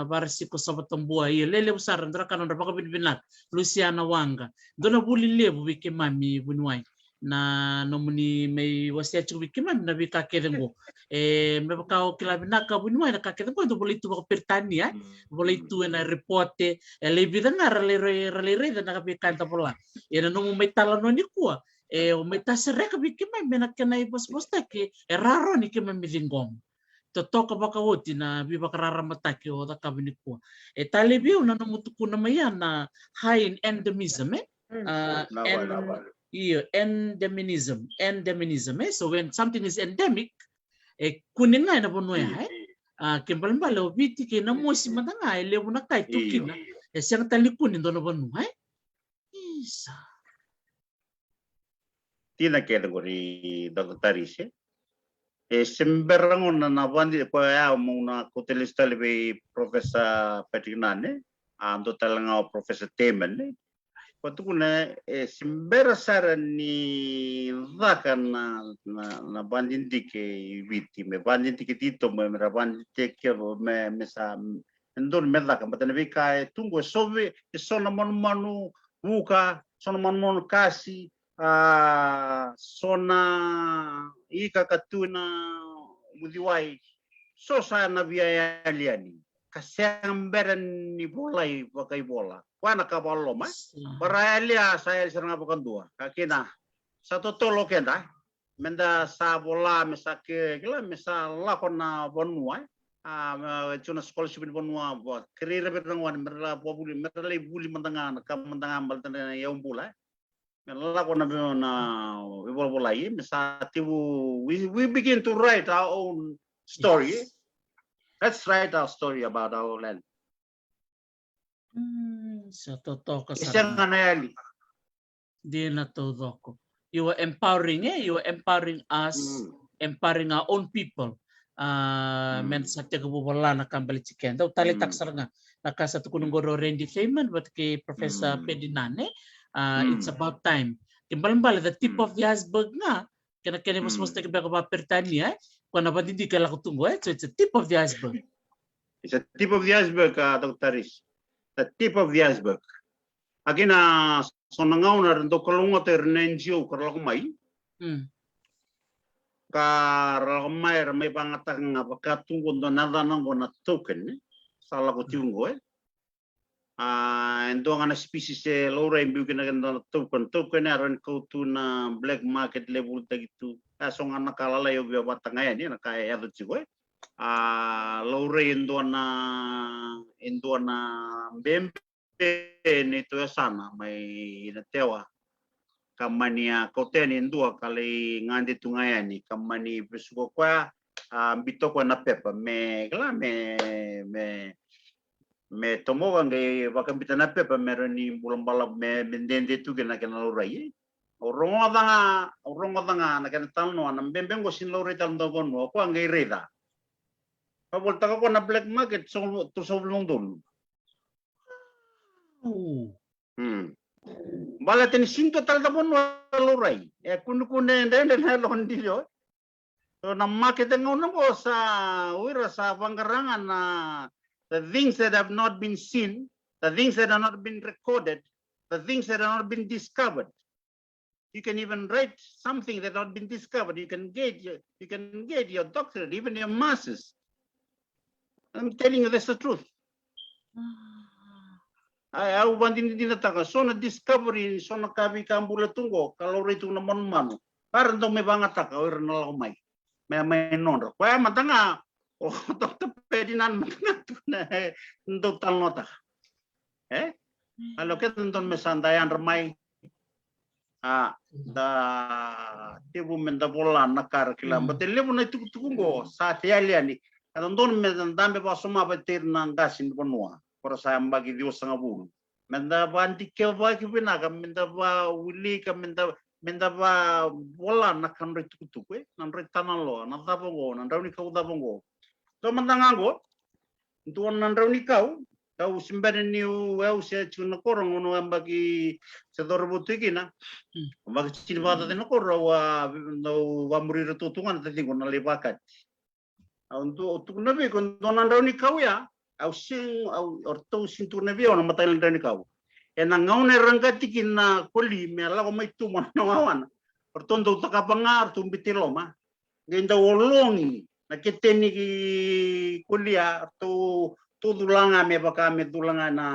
barsi ko sobat tambua iya lele besar ndra kanon baka binbinak Luciana Wanga dona buli lebu wiki mami bunwai na nomuni may wasia chu wiki mami na bika kedengo me baka kila binaka bunwai na kakedengo do boleh tu baka pertania boleh tu na reporte lebi dengar rale na bika tapola ena nomu may talano ni kuwa o may tasere ka wiki mami na kenai bos take raro ni kemami lingom totoka baka woti na biba karara mataki o da kabini ko tali biu na mutuku na maya na high endemism endemism so when something is endemic kuninga na bono ya kembal mbalo biti ke na mosi madanga le buna kai tukina siang tali kunin dono bono isa tina kategori Dr. Taris sembarang na bandi ko ya muna kotelista lebe Professor Patrick Nane ando talanga Professor Temen ko tukuna sembera sarani vakan na bandi dike viti me bandi dike tito me bandi teke me sa ndon me vakan batana vika tungo sove sona manu buka sona manu kasi sona ika katuna mudiwai so sa na biaya liani kasamberan ni bolai pakai bola wana ka ballo mas baralia saya serang apa dua kakina satu tolo kenda menda sa bola mesake kila mesala kona bonua cuna scholarship bonua buat career berangwan merla buli merla buli mentangan kam mentangan baltana yang bola Mela kona na bola we begin to write our own story. Yes. Let's write our story about our land. Sa totoo ka Isang nanayali. Di na totoo. You are empowering you are empowering us, empowering our own people. Men sa tiga bola na kambali chicken. Daw tali taksar nga nakasatu kunungoro Randy Feynman but kay Professor Pedinane. It's about time. Kimbal the tip of the iceberg nga. Kena mas take back about pertania. Kung napadindi ka lang tunggo so it's a tip of the iceberg. It's a tip of the iceberg, Dr. Taris. The tip of the iceberg. Again, so nangaw na rin do kalungo ter NGO karlakumay. Karlakumay may pangatang nga pagkatunggo do nadanang ko na token. Sala ko tiyunggo endo nga na species lora imbukin na ganda token aron ko to na black market level tagitu so nga nakalala yo biya batangaya ni nakaya yado chigo lora endo na bembe nito sana may natewa kamania koten endo kali ngandi tungaya ni kamani besuko kwa bito ko na pepa me tomo wange wakambita na pepa meroni bulan balap me bendende tu kena lorai orongo danga na kena talno anam bembengo sin lorai tal dogon ko ange reda pa volta ko na black market so to so london bala ten sinto tal dogon lorai kunu ndende na londi yo so na market ngono ko sa wira sa pangkarangan na the things that have not been seen, the things that have not been recorded, the things that have not been discovered. You can even write something that has not been discovered. You can get your doctorate, even your master's. I'm telling you, that's the truth. Au banding dina taka sona discovery sona kabi kambula tunggo kalau itu naman manu. Parang to me banga taka ora na mai. Me non. Kwa matanga o to pedinan matanga tu na ndo talnota. Kalau kita nonton mesandayan remai da tibu menda bola nakar kilam betul lebu na itu tunggo saat ya liani. Kalau nonton mesandambe pasoma betir nanggasin ponua. Para saya bagi Dios sangat bulu. Menda banti ke bagi pinaga menda ba wili ka menda ba bola nakan ritu tuku nan ritanan lo nan tapongo nan rauni kau tapongo. To mandangango tuan nan rauni kau simbere niu se chuna korong ono bagi sedor butikina. Bagi cini bata tena korong wa muri tutungan tadi guna lebakat. Untuk nabi kon nan rauni kau ya. Au orto sinturne bio na matai ndani kau ena ngaune rangati kina koli me ala ko mai tu mana ngawan orto ndo taka pangar tu bitiloma genda wolongi na keteni ki kulia tu dulanga me baka me dulanga na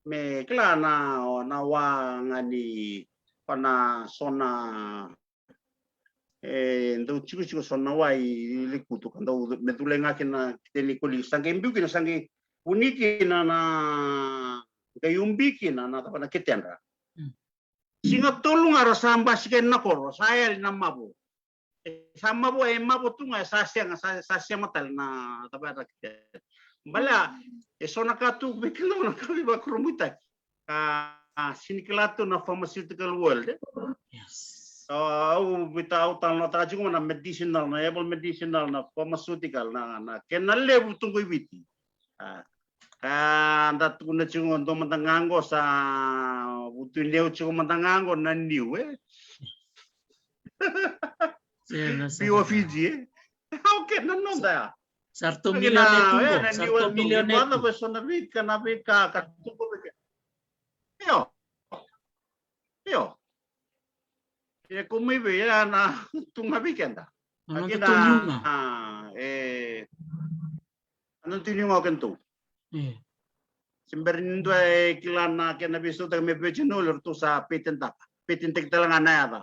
me klana na wa ngani pana sona ndo chiku sona wai likutu kando medulenga kina teni kuli sange mbiu kina sange uniki na kayumbi kina na tapana ketendra singa tolung ara samba siken nakoro saya na mabo sama bo mabo tunga sasia matal na tapana keten bala sona katu bekilo na kabi bakrumuta sini kelatu na pharmaceutical world Yes. Without na taji ko na medicinal na able medicinal na pharmaceutical na kenal level tunggu ibiti dat kuna chungo ndo matangango sa butu leo chungo matangango na new Bio Fiji okay no da sarto milioner sarto milioner na persona vika na vika katuko vika yo ya como iba na tunga weekend Ano tunga ano tunga kanto simberindo kilana kena bisu tag me pechinol tu sa patent tek talang na ata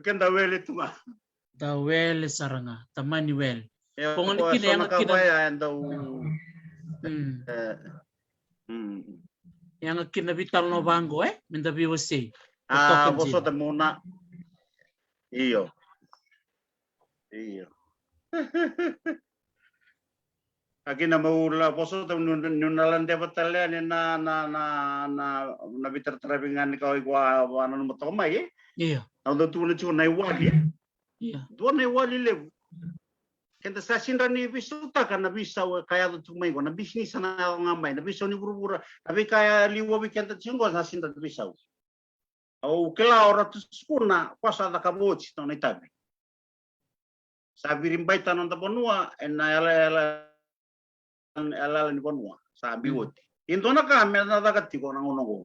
kenda wele tuma da wel saranga tamani wel pongon kina yang kina ando yang kinabital no bango minda biwasi boso temuna iyo Aquí na maula boso nunalan de batalyan na bitar trabingan ko igwa ano mo to mai iya ando tuna chuna iwali iya doon iwali le kenta sa sinra ni bisuta kana bisa kaya tu mai ko na business na ngamay na bisa ni burubura abi kaya liwo kenta chingo sa sinra bisa au kela ora tu skuna pasa da kabochi to na itabi sabi rimbai tanon ta bonua na ala ni bonua sabi woti indona ka me na da katiko na ngono go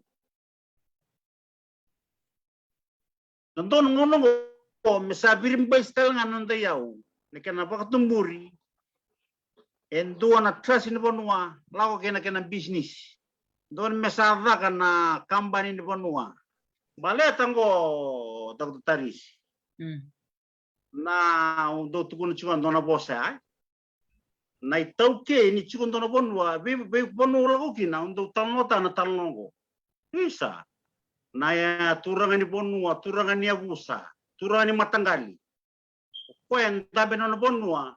nonton ngono go me sabi rimbai stel nganon ta yau kenapa ketumburi endo na trust ni bonua lago kena bisnis don mesada kana company ni bonua bale tango taris na undo tukun chuan dona bosa na itauke ni chukun dona bonua be bonua lago kina undo talnota na talnongo bisa na ya turangan ni bonua turangan ni abusa turangan ni matanggali Kuen tabe no bonua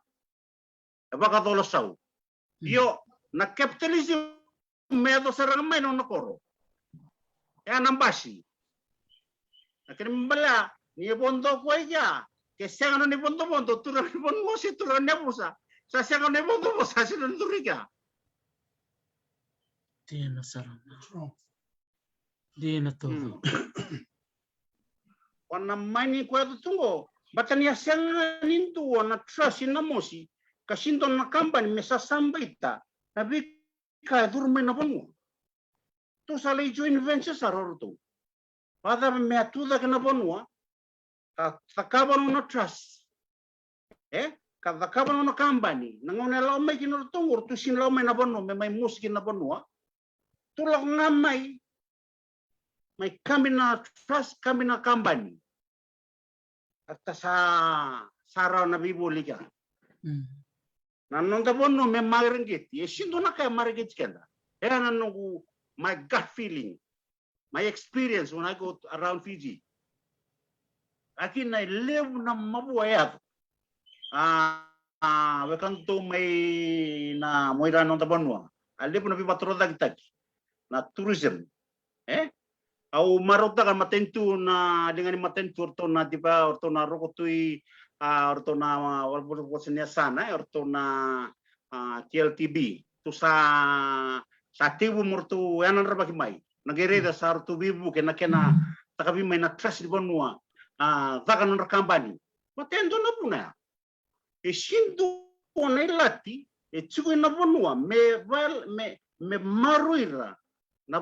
baka tolo sau yo na capitalism medo sarang mai no nakoro ya nambasi akin mbala ni bondo ko ya ke sanga ni bondo turang ni bondo si turang ne busa sa sanga ni bondo busa si nduriga Dina sarang Dina to wana mani ko tungo Batania sanga nintu na trust na mosi kasinto na company mesa sambaita tapi ka durme na bongo to sale joint venture sarorto pada me atuda kana bonua ka sakaba no trust Kada kaban na kambani, nangone lao mai kinor tungur tu sin lao mai na bonu, mai muskin na bonua. Tulak ngamai, mai kami na trust kami na kambani. At sa sarau na bibuli ka. Nanonda bonu me maringit, yesindo na kaya maringit kenda. Kaya nanongu my gut feeling, my experience when I go around Fiji. Akin na live na mabuhay wekanto may na moira non tabanwa. Live na bibatro dagtag na tourism. Au marota kan matentu na dengan matentu orto na diba orto na rokotui orto na walbosnya sana orto na TLTB tu sa tibu mortu yanan rabaki mai nagereda sa orto bibu kena takabi mai na trust di bonua zakan rakambani matendo na puna sindu ona ilati chugo na bonua me maruira na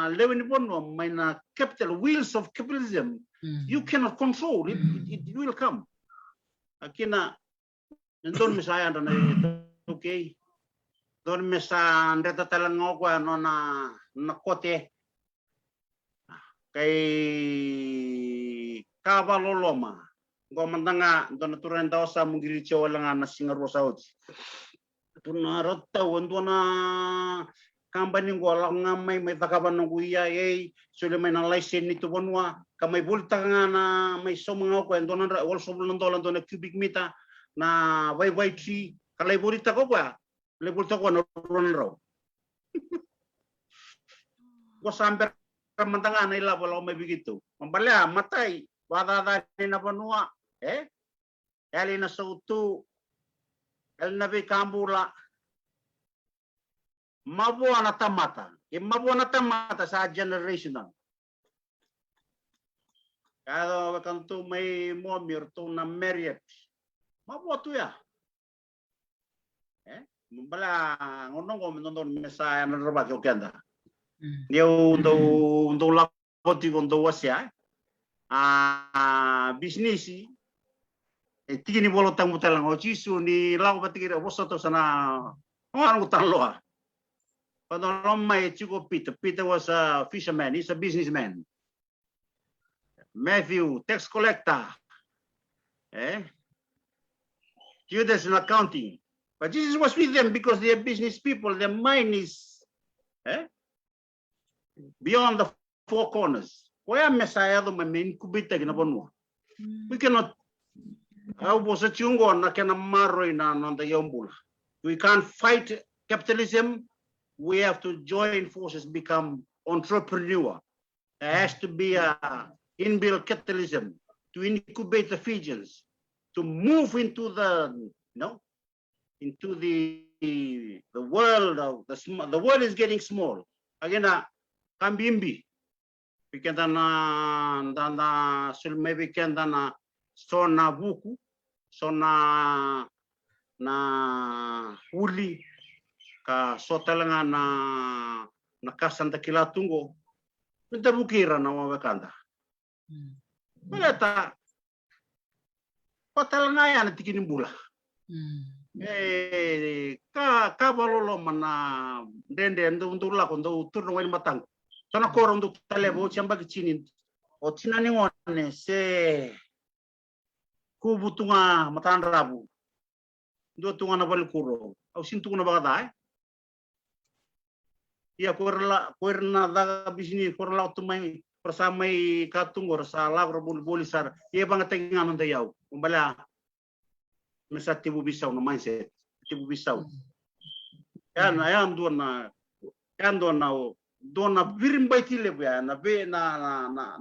lewin bonua mai na capital wheels of capitalism. You cannot control it. It will come. Akina ndon misaya ndona okay. Don mesa ndeta talango kwa no na kote. Kay kabaloloma. Gomandanga ndona turenda osa mungiri chawalanga na singarosa oti. Tuna rotta wondona kambani ngola ngamai mai takaban nguya sule mai na license itu bonua kamai bulta ngana mai somanga ko endona wal sobul ndola ndona cubic meter na vai tree kalai borita ko kwa le bulta ko no ronro ko samper kamantanga na ila bola mai begitu membalya matai wada na bonua elina sautu el nabi kambula mabuana tamata. Mabuana tamata sa generational. Kalau kantu may momir to na Marriott. Mabuo tu ya. Mbala ngonong ko nondon mesa na roba ko kenda. Niyo ndo lakoti ko ndo wasya. Bisnisi. Tigi ni bolo tang mutalang o chisu ni lago batikira bosoto sana. Ano utang loa. Peter was a fisherman. He's a businessman. Matthew, tax collector. Judas in accounting. But Jesus was with them because they are business people. Their mind is beyond the four corners. Why am Messiah the main kubita ginabonwa? We cannot. I was a chungo na kena maroi na nanda yombula. We can't fight capitalism. We have to join forces, become entrepreneur. There has to be a inbuilt capitalism to incubate the Fijians, to move into the world of the world is getting small. Again, kambimbi. We can maybe can sona buku, sona na uli. Ka sotalanga na kasanta kilatungo minta bukira na mawakanda malata patalanga yana tikini bula ka balolo mana dende ndula ko ndo turno wani matang sana koro ndo talebo chamba kichini o tinani ngone se kubutunga matanrabu ndo tunga na balkuro au sintunga na bagada ya korna daga bisini korla utumai persamai katungor salah bol sar ye bang tengan on yau umbala mesa tibu bisau no mindset tibu bisau kan ayam dona birim baiti lebu ya na be na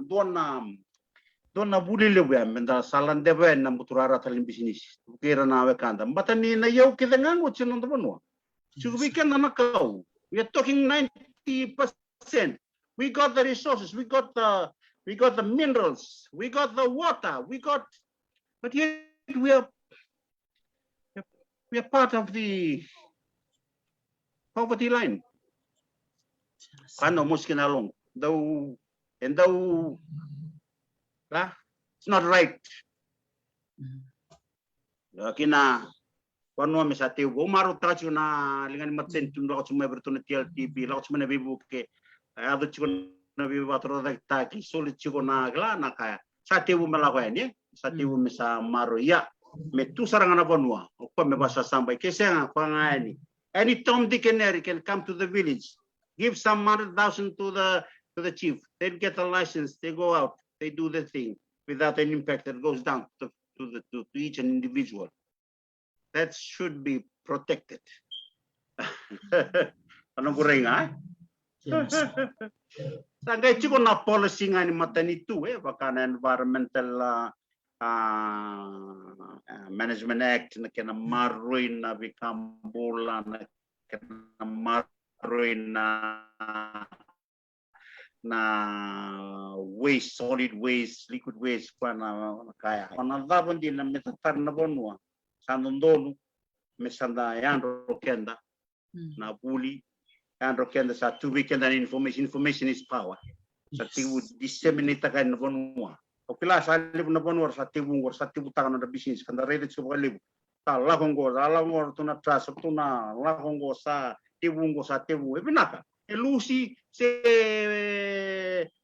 dona buli lebu ya menda salan debe na muturara talim bisnis kira na we kanda batani na yau kidangan wo chinon dono subikan na kau. We are talking 90%. We got the resources. We got the minerals. We got the water. But yet we are part of the poverty line. Ano muskin along. Though it's not right. kina Panua mesate ubo maru tachu na lingan maten tum lo cuma bertuna TLTP lo cuma bibu ke ada cuma bibu batro da taki soli ciko na gla na kaya sate ubo melakukan ini sate ubo mesa maru ya metu sarangana Panua apa me basa sampai keseng apa ini any Tom Dick and Harry can come to the village give some 100,000 to the chief they get a license they go out they do the thing without any impact that goes down to each individual. That should be protected. Ano ko rin nga? Sagay chiko na policy nga ni matanitu baka na environmental management act na kinamaroy na bikambola na kinamaroy na waste, solid waste, liquid waste pa na kaya. Panalabon din na metatar na bonwa. Sandondo mesanda yandro kenda na buli yandro kenda sa tubi kenda information is power sa tibu disseminate kan bonwa o kila sa libu na bonwa sa tibu takan na business kanda rede so libu ta la kongo tuna tras tuna la kongo sa tibu ebinaka elusi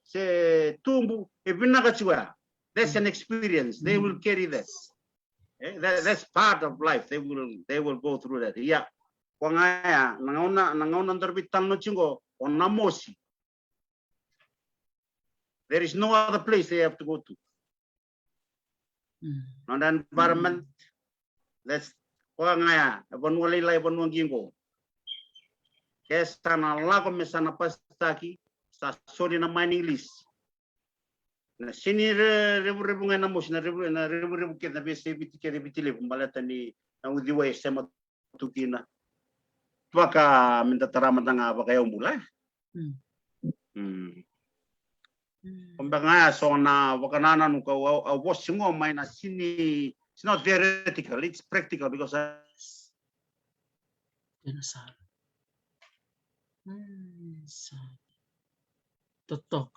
se tumbu ebinaka chiwa. That's an experience. They will carry this. That's part of life. They will go through that. Yeah. Wangaya nangauna terbitan no chingo on namosi. There is no other place they have to go to. On the environment, that's wangaya abon walila abon wangingo. Kesa na lago mesana pastaki sa sorry na mining list. Na sini rebu nga na mos na rebu kit na bese bitile kumbalata ni na udiwa sema tukina baka minta tarama nga baka yung mula kumbaga so na baka nanu ka was singo may na sini it's not theoretical, it's practical because totok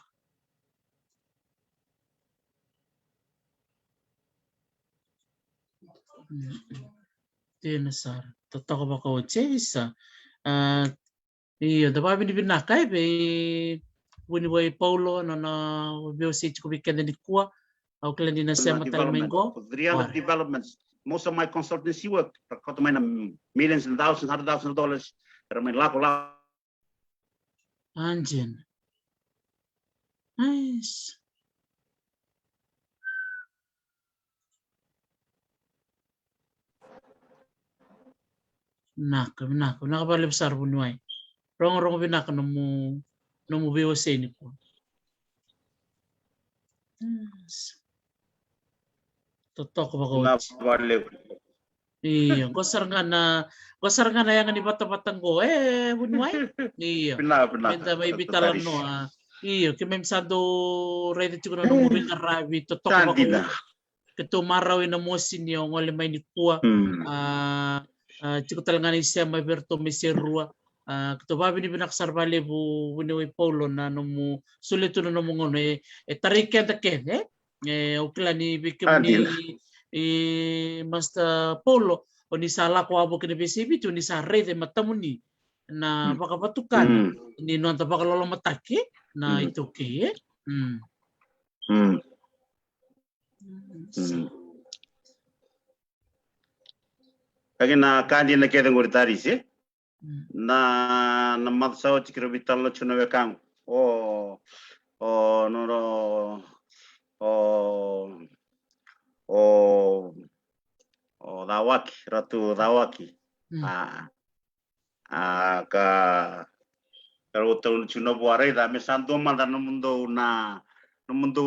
Tinasar. Totoo ba ko chesa? Iyo, da ba binibinakay be winiway Paulo no na biosich ko weekend ni kuwa au kala ni na sema talmengo. Developments. Most of my consultancy work, millions and thousands, $100,000. Pero may lako. Anjin. Nice. Nakabali besar bunuay. Rong binaka no mu biwase ni po. Totoo ko ba ko? Iya, gosar nga na yang ni bata-batang ko bunuay. Iya. Benta may bitalan no Iya, kimem sado ready to no mu binarabi totoo ko ba ko? Kito maraw na mo sinyo ngoli may ni kuwa. Cukup talaga siya maberto meserua kito babi ni binaksarbale bu winiwi Paulo na nomu sulit na nomu ngono tariken taken ukla ni bikim ni Master Paulo o ni sala ko abo kini bisibi tu ni sa rede matamuni na pakapatukan ni non ta pakalolo matake na itu ke Kaya na kandi na kaya nguritaris na matsaw chikro bitalo chuno wekang dawaki ratu dawaki ka kalau tahun chuno buare da mesanto manda no mundo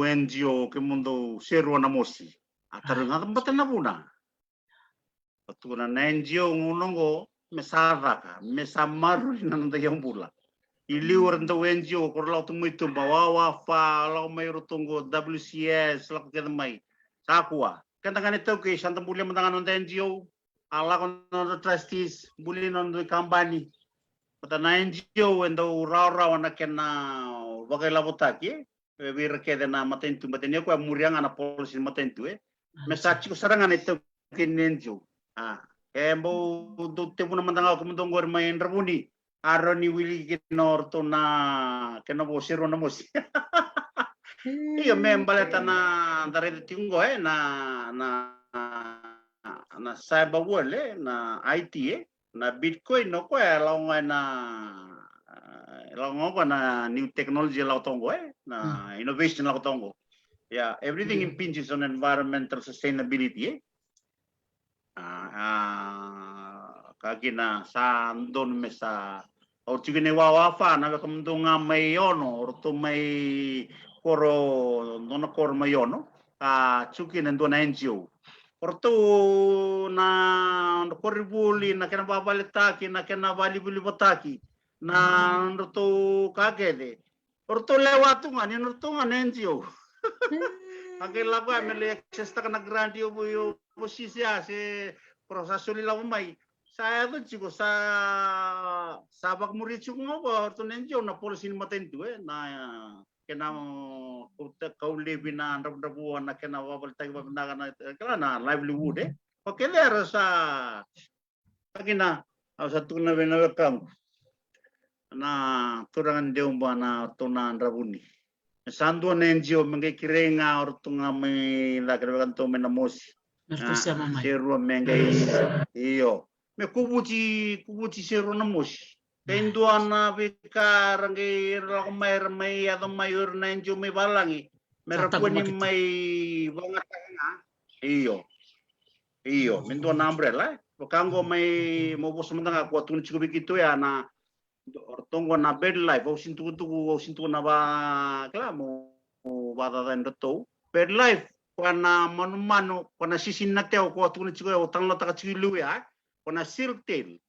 NGO ke mundo seru na mosi atarunga tambatan na buna Tuna NGO ngunongo mesaraka mesamaru nanda yang bula iliur nda NGO korlau tu muito bawawa fa lau mai rutungo WCS lau kita mai sakua kantangan itu ke santa bulia mentangan nanda NGO ala kono trustees bulia nanda kampani pada NGO enda ura wana kena bagai labotaki bir kede na matentu matenya ko muriang ana policy matentu mesachi ko sarangan itu kinenjo. Embo do tempo na mandanga ko mundong gor main rabuni. Aroni wili kinor to na kenabo siro na mos. Iya membaleta na dari tinggo na cyber world na IT na Bitcoin no ko long na new technology la tongo na innovation la tongo. Yeah, everything impinges on environmental sustainability. Kagina sa andon mesa o tigene wawafa na kamdunga may yono or to may koro nona kor may yono chukin ando na NGO or to na koribuli na kena babalitaki na kena balibuli bataki na to kagede or to lewatungan ni tungan NGO. Akin lang ko may access ta kana grant yo posisi se proseso nila umay. Saya tuh juga sabak murid juga ngobrol tuh nenjo na polisi matentu na kena kau lebih na rabu na kena wabal tagi babna na kala na livelihood oke le rasa kena satu na benar kamu na turangan deumba na tunan rabuni sandu nenjo mengai kirenga ortunga me la kerjakan tu menamos seru mengai iyo me kubuci seru namos kenduana bikar ngai romer mai atau mayor nenjo me balangi merakuni mai bangatanga iyo mendo umbrella bukango mai mau bos mentanga kuat tun cukup begitu ya na ortongo na bed life o sintu na ba klamo bada dan reto bed life kana manu kana sisin na teo ko tun chigo o tanglo ta chilu ya kana silk tail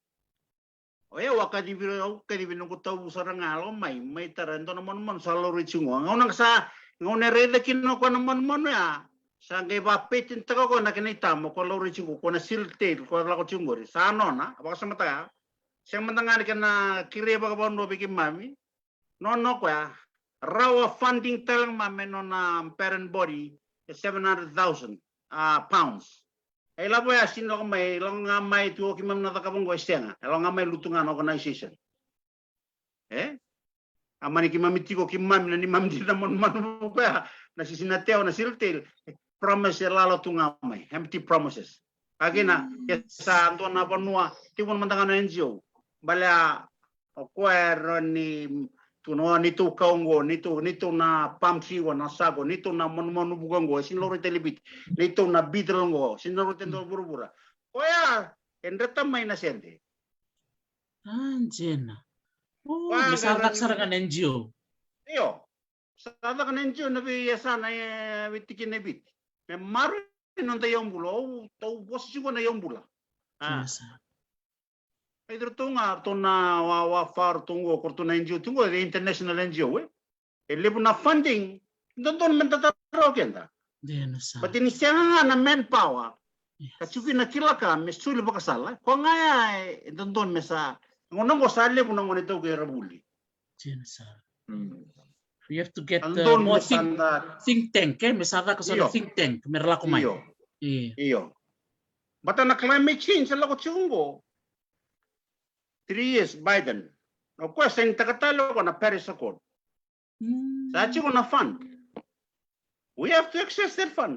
o ya wakadi biro kadi bino ko tau saranga lo mai tarando na man salo richungo ngona sa ngone rede kinno kana man ya sange ba petin ta ko na kinita mo ko lo richungo kana silk tail ko la ko chungori sa nona apa samata siang mendengar kena kiri bagaimana do bikin mami, nono kwa rawa funding telling mami nona parent body 700,000 pounds. Ela boya sin lo ngamai tu kimam nata kabung go istenga, lo ngamai lutungan organization. Amani kimam tiko kimam ni mam di namon manu kwa na sisinateo na siltil promise lalo tu ngamai, empty promises. Agina sa antona panua tipon mantangan NGO. Bala kuer ni tuno ni tu kaungo ni tu na pamsiwa na sago ni tu na manu bugango sin loro telebit ni tu na bidrongo sin loro tendo burubura oya endeta mai na sende anjena sarangan NGO iyo sarangan NGO na bi yasana witikin nebit me maru non ta yombulo to posisi na yombula Idro tunga tona wa far tungo kortuna NGO tungo the international NGO lebu na funding don mentataro kenda but ini sianga na manpower kachuki na kilaka mesuli bakasala ko ngaya don mesa ngono go sale kuno ngone to ke rabuli you have to get more think tank mesada ka think tank merlako mai iyo bata na climate change la ko chungo 3 years Biden. Of course, in Takatalo on a Paris Accord. That's on a fund. We have to access that fund.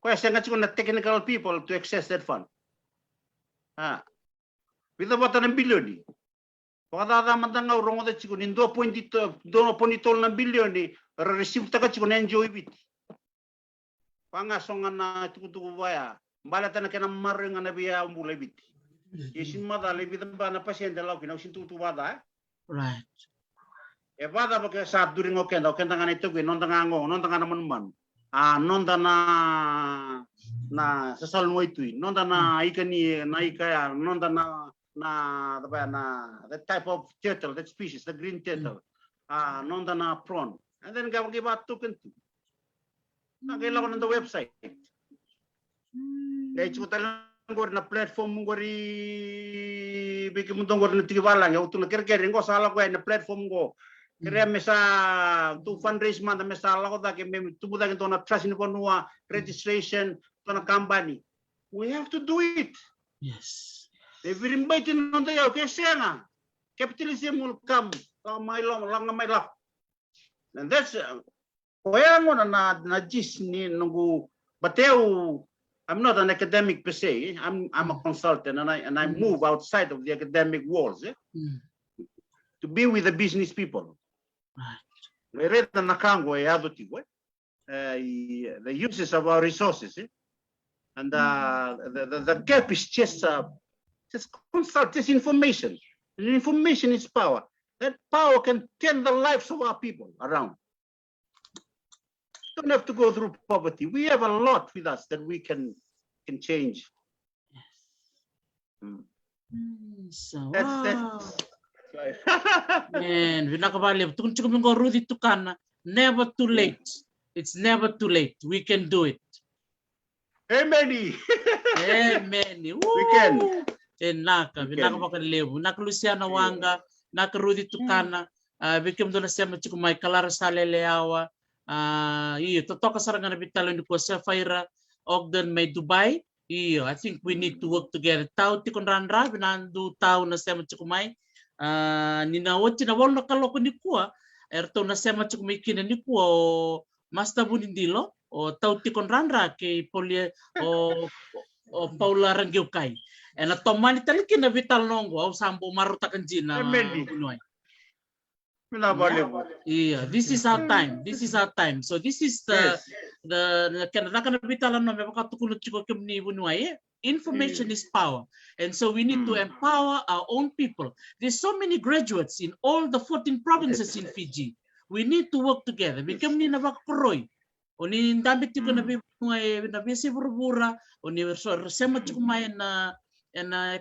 Question that's on the technical people to access that fund. With about $1 billion. Pagkatata matanga urong da chikun in 2.2 na billion ni receive taka chikun NGO ibit. Pangasong na tukutuku baya. Balata na kena maring na biya umbula ibit. Yesin mada lebih tempat na pasyente lau kina usin tutu wada right wada pakai saat during okenda ngane itu gue non tanga man non tana na sesal mo itu non tana ikani na ikaya non tana the type of turtle that species the green turtle non tana prawn and then gawa token tu nakailangan ng website kaya chuta ngor na platform ngori biki mutong ngor na tigibalang ya utuna kerker ngo sala ko na platform go kere mesa tu fundraise man mesa la ko da ke me tu buda ke na trust ni ponua registration to na company We have to do it. Yes. If we're inviting on the yao, capitalism will come. And that's kaya mo na gist ni nungu bateo. I'm not an academic per se. I'm a consultant, and I move outside of the academic walls to be with the business people. We read the Nakango the uses of our resources, and the gap is just consult, just information. And information is power. That power can turn the lives of our people around. Don't have to go through poverty. We have a lot with us that we can change. So, That's and never too late. It's never too late. We can do it. Amen. Amen. We can. And naka bakalebu naka Luciana Wanga naka Rudy Tukana bikim dona sema chiku mai kalara salele awa iyo totoka sarangana bitalo ni ko Safaira Ogden may Dubai iyo. I think we need to work together. Tau tikon ranra binandu tau na sema chiku mai nina wochi na wala kaloko ni kuwa erto na sema chiku mai kina ni kuwa o Master Bunindilo o tau tikon ranra ke polie o Paula Rangiukai. And a tomani taliki na vital nongo au sambo maruta kanjina. Yeah, this is our time. This is our time. So this is the kana vital no me bakatukulo chiko kemni bunuai. Information is power. And so we need to empower our own people. There's so many graduates in all the 14 provinces in Fiji. We need to work together. We kemni na bakuroi. Oni ndambi tiko na bunuai na besi burbura. Oni sema chiko mai na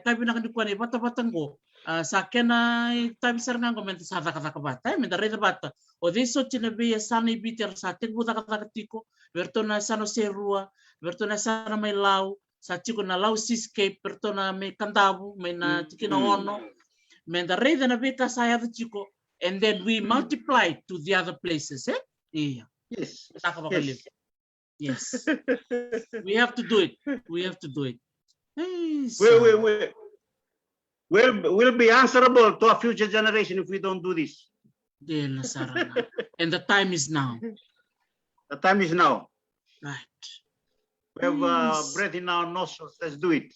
kabi na kanikuan ni bata-batango sa kena tabi sarang komento sa kata bata men dare bata o deso chinabe sana ibiter sa tingbu kata tiko vertona sano serua vertona sana mai lau sa chiko na lau seascape vertona me kandabu me na tikina ono men dare na beta saya chiko and then we multiply to the other places yeah yes yes we have to do it. We have to do it. We'll be answerable to a future generation if we don't do this. And the time is now. The time is now. Right. We have breath in our nostrils. Let's do it.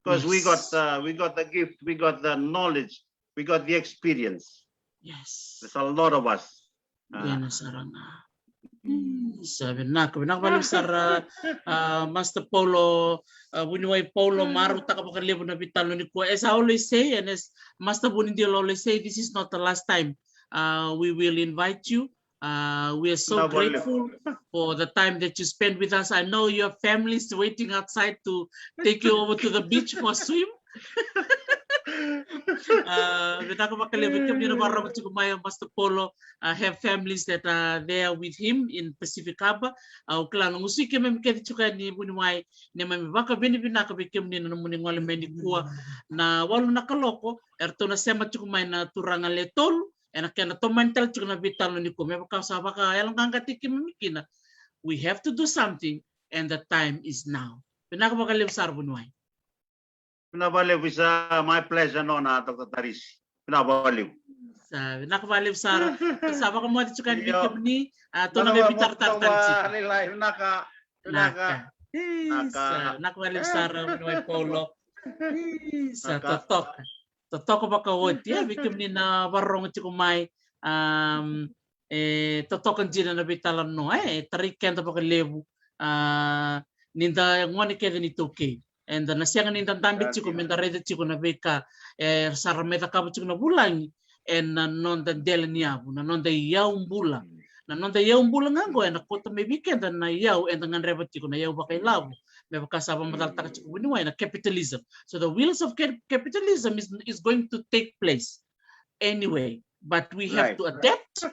Because we got the gift, we got the knowledge, we got the experience. Yes. There's a lot of us. Sabi na balik sara Master Polo Bunuai Polo Maru takapakalibo na bitalo ni ko. As I always say, and as Master Bunindil always say, this is not the last time we will invite you. We are so grateful for the time that you spend with us. I know your family is waiting outside to take you over to the beach for a swim. Master Polo have families that are there with him in Pacific Harbor. Kailangan musike may kaya chuka ni Bunuai ni may baka binibinaka bikim ni namuning wala may kuwa na walo nakaloko erto na sema chukumay na turangan letol and kaya na to mental chuka na bitalo ni ko may baka sa baka yalang kangatikim mikina. We have to do something and the time is now. Pinakabakalim sar Bunuai. Pinabaliw isa my pleasure no na Dr. Taris. Pinabaliw. Sabi nakabaliw sara. Kasama ko mo dito kan bikim ni to na may bitar-tartan nakabaliw sara Bunuai Polo. Sa totok ba ka wot ya bikim ni na barong tikumay totokan jina na bitalan no tariken ta ba lebu ninda ngoni kede ni toke. And the nasiangan in the dambi chico mendareda chico na beka sarameta kabo chico na bulang and non the delaniabu na non the yaung bula na non the yaung bula ngango and kota may weekend na yaw and ngan reba chico na yaw bakay labo may kasaba madalta chico bunuay na capitalism. So the wheels of capitalism is going to take place anyway, but we have to adapt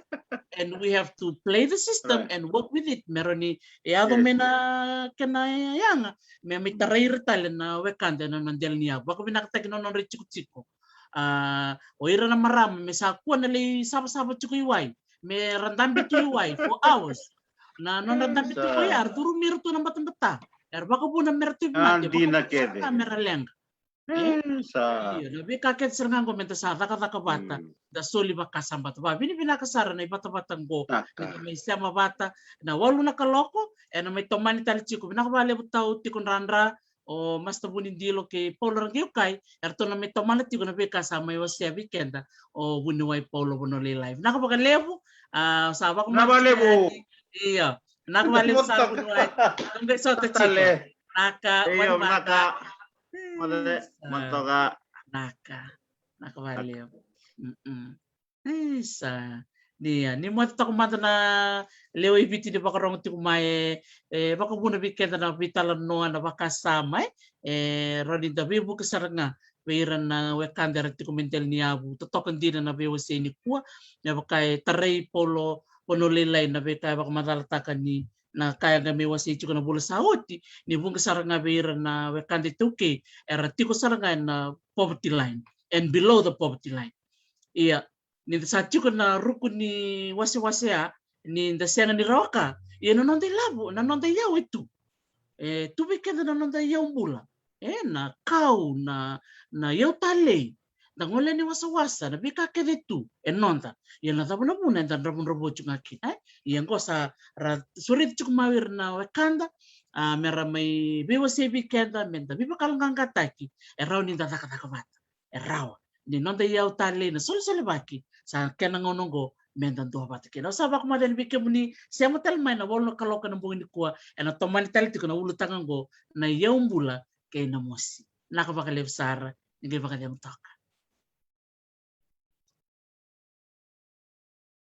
and we have to play the system and work with it. Meron ni yado mena kanayang may mitaray tal na wekanda na mandel niya. Bako binakatag no non chiko. Oira na marami may sakuan na lay saba-saba chiko iway. May randam bito iway for hours. Na non randam bito iway duro miro to ng batang bata. baka puna merti mate Andi na kede. meraleng Sa. iya nabi kaket serangan komenta sa kata bata da soli baka sambat ba bini bina kasara na ibata batang go Naka. may sama bata na walu na kaloko na may tomani tali chiku bina bale butau tikun randra o mas tabunin dilo ke polo rangiu kai erto na may tomani tiku na beka sama yo sia weekend o bunuway polo bunoli live naka baka lebu sawa ko Nabalebu. iya naka bale sa bunuway ang beso ta chiku Tale. naka Iyo, wan naka. bata Madali. Mantoka. naka bale isa nia ni mo ta kumanta na leo ibiti di baka rong ti kumae baka buna bikenda na vitala noa na baka samai rodin da bibu kesaranga weiran na wekandera ti kumentel ni abu totokan dina na bewa se ni kuwa na baka taray polo ponolelay na beka baka matalatakan ni na kaya na mewa se chuko na bula sauti ni bunga saranga weiran na wekande tuke era tiko saranga na poverty line and below the poverty line iya ni sa chuko na ruku ni wase ya ni da senga ni roka iya nanonda labu nanonda yau itu tu bikenda nanonda yau bula na kau na yau tale na ngole ni wasa na bika kede tu nonda iya na tabu na buna dan rabun rabo chunga ki iya ngo sa surit chuk mawir na wakanda mera mai bewa se bikenda menda biba kalungang kataki raw ni da taka bata raw ni nonda yau tale na sol baki sa kena ngonongo mendan doa bata kena sa bak madan bike muni siamo tal mai na wolo kaloka na bungi kuwa ena tomani tal tiko na ulu tangango na yau mbula kay na mosi naka baka lep sara ngi baka dem toka